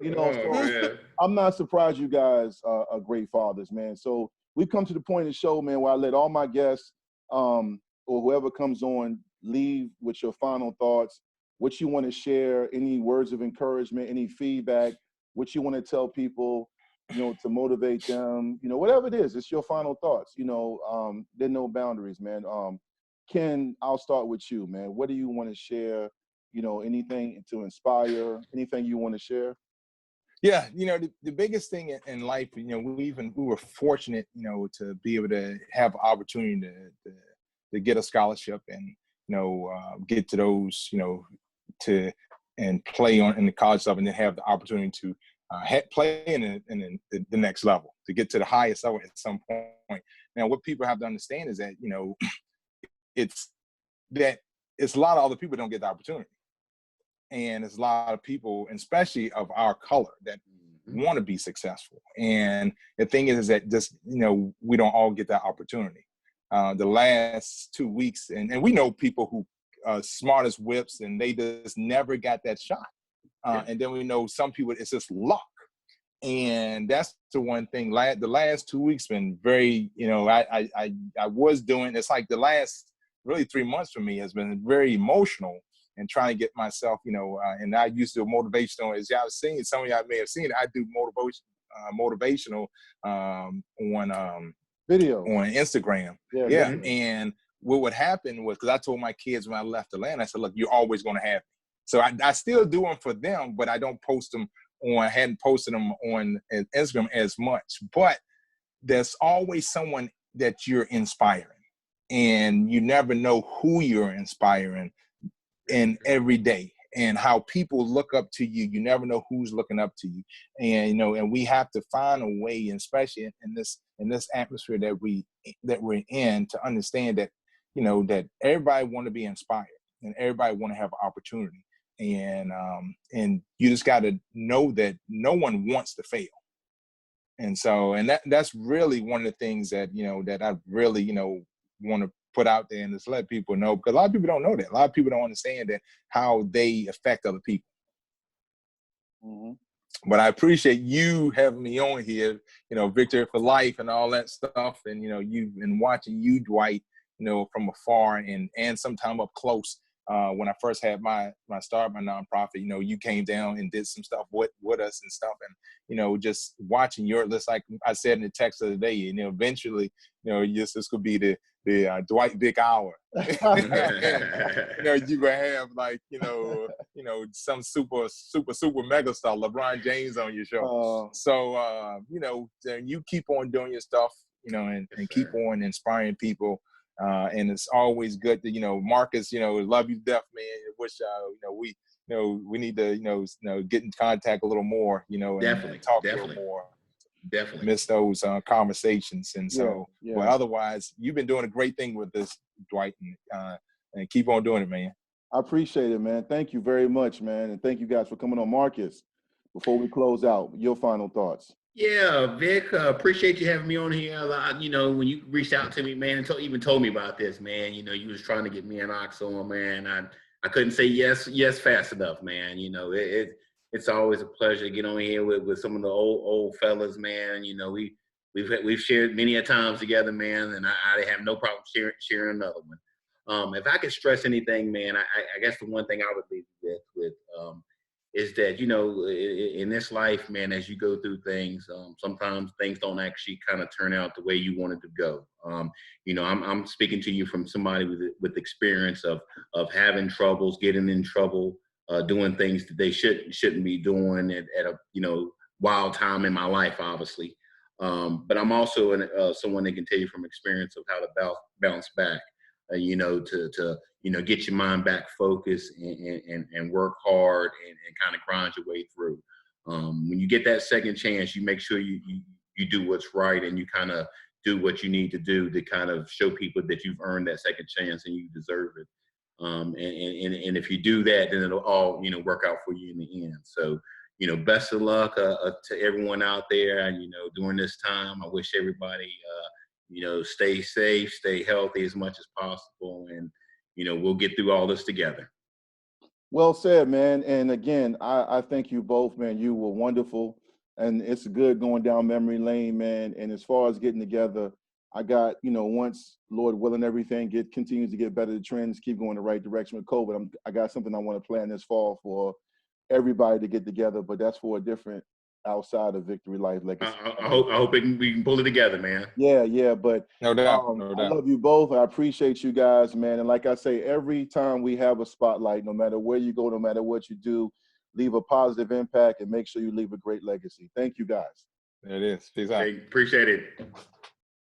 You know, so I'm not surprised you guys are great fathers, man. So we've come to the point of the show, man, where I let all my guests or whoever comes on leave with your final thoughts, what you want to share, any words of encouragement, any feedback, what you want to tell people, you know, to motivate them, you know, whatever it is, it's your final thoughts. You know, there are no boundaries, man. Ken, I'll start with you, man. What do you want to share? You know, anything to inspire, anything you want to share? Yeah, you know, the biggest thing in life, you know, we were fortunate, you know, to be able to have opportunity to get a scholarship and, you know, get to those, you know, and play in the college stuff, and then have the opportunity to play in the next level, to get to the highest level at some point. Now, what people have to understand is that, it's a lot of other people don't get the opportunity. And it's a lot of people, especially of our color, that want to be successful. And the thing is that just, we don't all get that opportunity. The last 2 weeks, and we know people who smart as whips, and they just never got that shot. And then we know some people, it's just luck. And that's the one thing. The last 2 weeks been very, I was doing, it's like the last really 3 months for me has been very emotional, and trying to get myself, and I used to do motivational, as y'all seen, some of y'all may have seen it, I do motivational on video on Instagram. Yeah. And what would happen was, because I told my kids when I left Atlanta, I said, look, you're always going to have me. So I still do them for them, but I don't post them hadn't posted them on Instagram as much. But there's always someone that you're inspiring, and you never know who you're inspiring in every day, and how people look up to you. You never know who's looking up to you. And, and we have to find a way, and especially in this atmosphere that we're in, to understand that, that everybody want to be inspired, and everybody want to have an opportunity. And you just got to know that no one wants to fail. And so, and that's really one of the things that, that I really, want to put out there, and just let people know, because a lot of people don't know that. A lot of people don't understand that, how they affect other people. Mm-hmm. But I appreciate you having me on here, Vicktory for Life and all that stuff. And, you've been watching you, Dwight, from afar and sometime up close. When I first had my start, my nonprofit, you came down and did some stuff with us and stuff. And, just watching just like I said in the text of the day, eventually, this could be the Dwight Vick hour. You're gonna have like, some super mega star, LeBron James on your show. So, you keep on doing your stuff, and keep on inspiring people. And it's always good to, Marcus, love you to death, man. I wish, we need to, get in contact a little more, and talk a little more. Definitely miss those conversations. And so, but otherwise, you've been doing a great thing with this, Dwight, and keep on doing it, man. I appreciate it, man. Thank you very much, man. And thank you guys for coming on. Marcus, before we close out, your final thoughts. Yeah, Vic, appreciate you having me on here. When you reached out to me, man, and even told me about this, man, you was trying to get me an Ox on, man. I couldn't say yes fast enough, man. It's always a pleasure to get on here with some of the old fellas, man. We've shared many a times together, man, and I have no problem sharing another one. If I could stress anything, man, I guess the one thing I would leave with is that, in this life, man, as you go through things, sometimes things don't actually kind of turn out the way you wanted to go. I'm speaking to you from somebody with experience of having troubles, getting in trouble, doing things that they shouldn't be doing at a wild time in my life, obviously. But I'm also someone that can tell you from experience of how to bounce back. To get your mind back focused and work hard and kind of grind your way through. When you get that second chance, you make sure you do what's right, and you kind of do what you need to do to kind of show people that you've earned that second chance and you deserve it. And if you do that, then it'll all, work out for you in the end. So, best of luck to everyone out there. And, during this time, I wish everybody, stay safe, stay healthy as much as possible. And, we'll get through all this together. Well said, man. And again, I thank you both, man. You were wonderful. And it's good going down memory lane, man. And as far as getting together, I got, once Lord willing, everything continues to get better, the trends keep going the right direction with COVID. I got something I want to plan this fall for everybody to get together, but that's for a different outside of Vicktory Life Legacy. I hope we can pull it together, man. Yeah, but no doubt. I love you both. I appreciate you guys, man. And like I say, every time we have a spotlight, no matter where you go, no matter what you do, leave a positive impact and make sure you leave a great legacy. Thank you, guys. There it is. Peace out. Hey, appreciate it.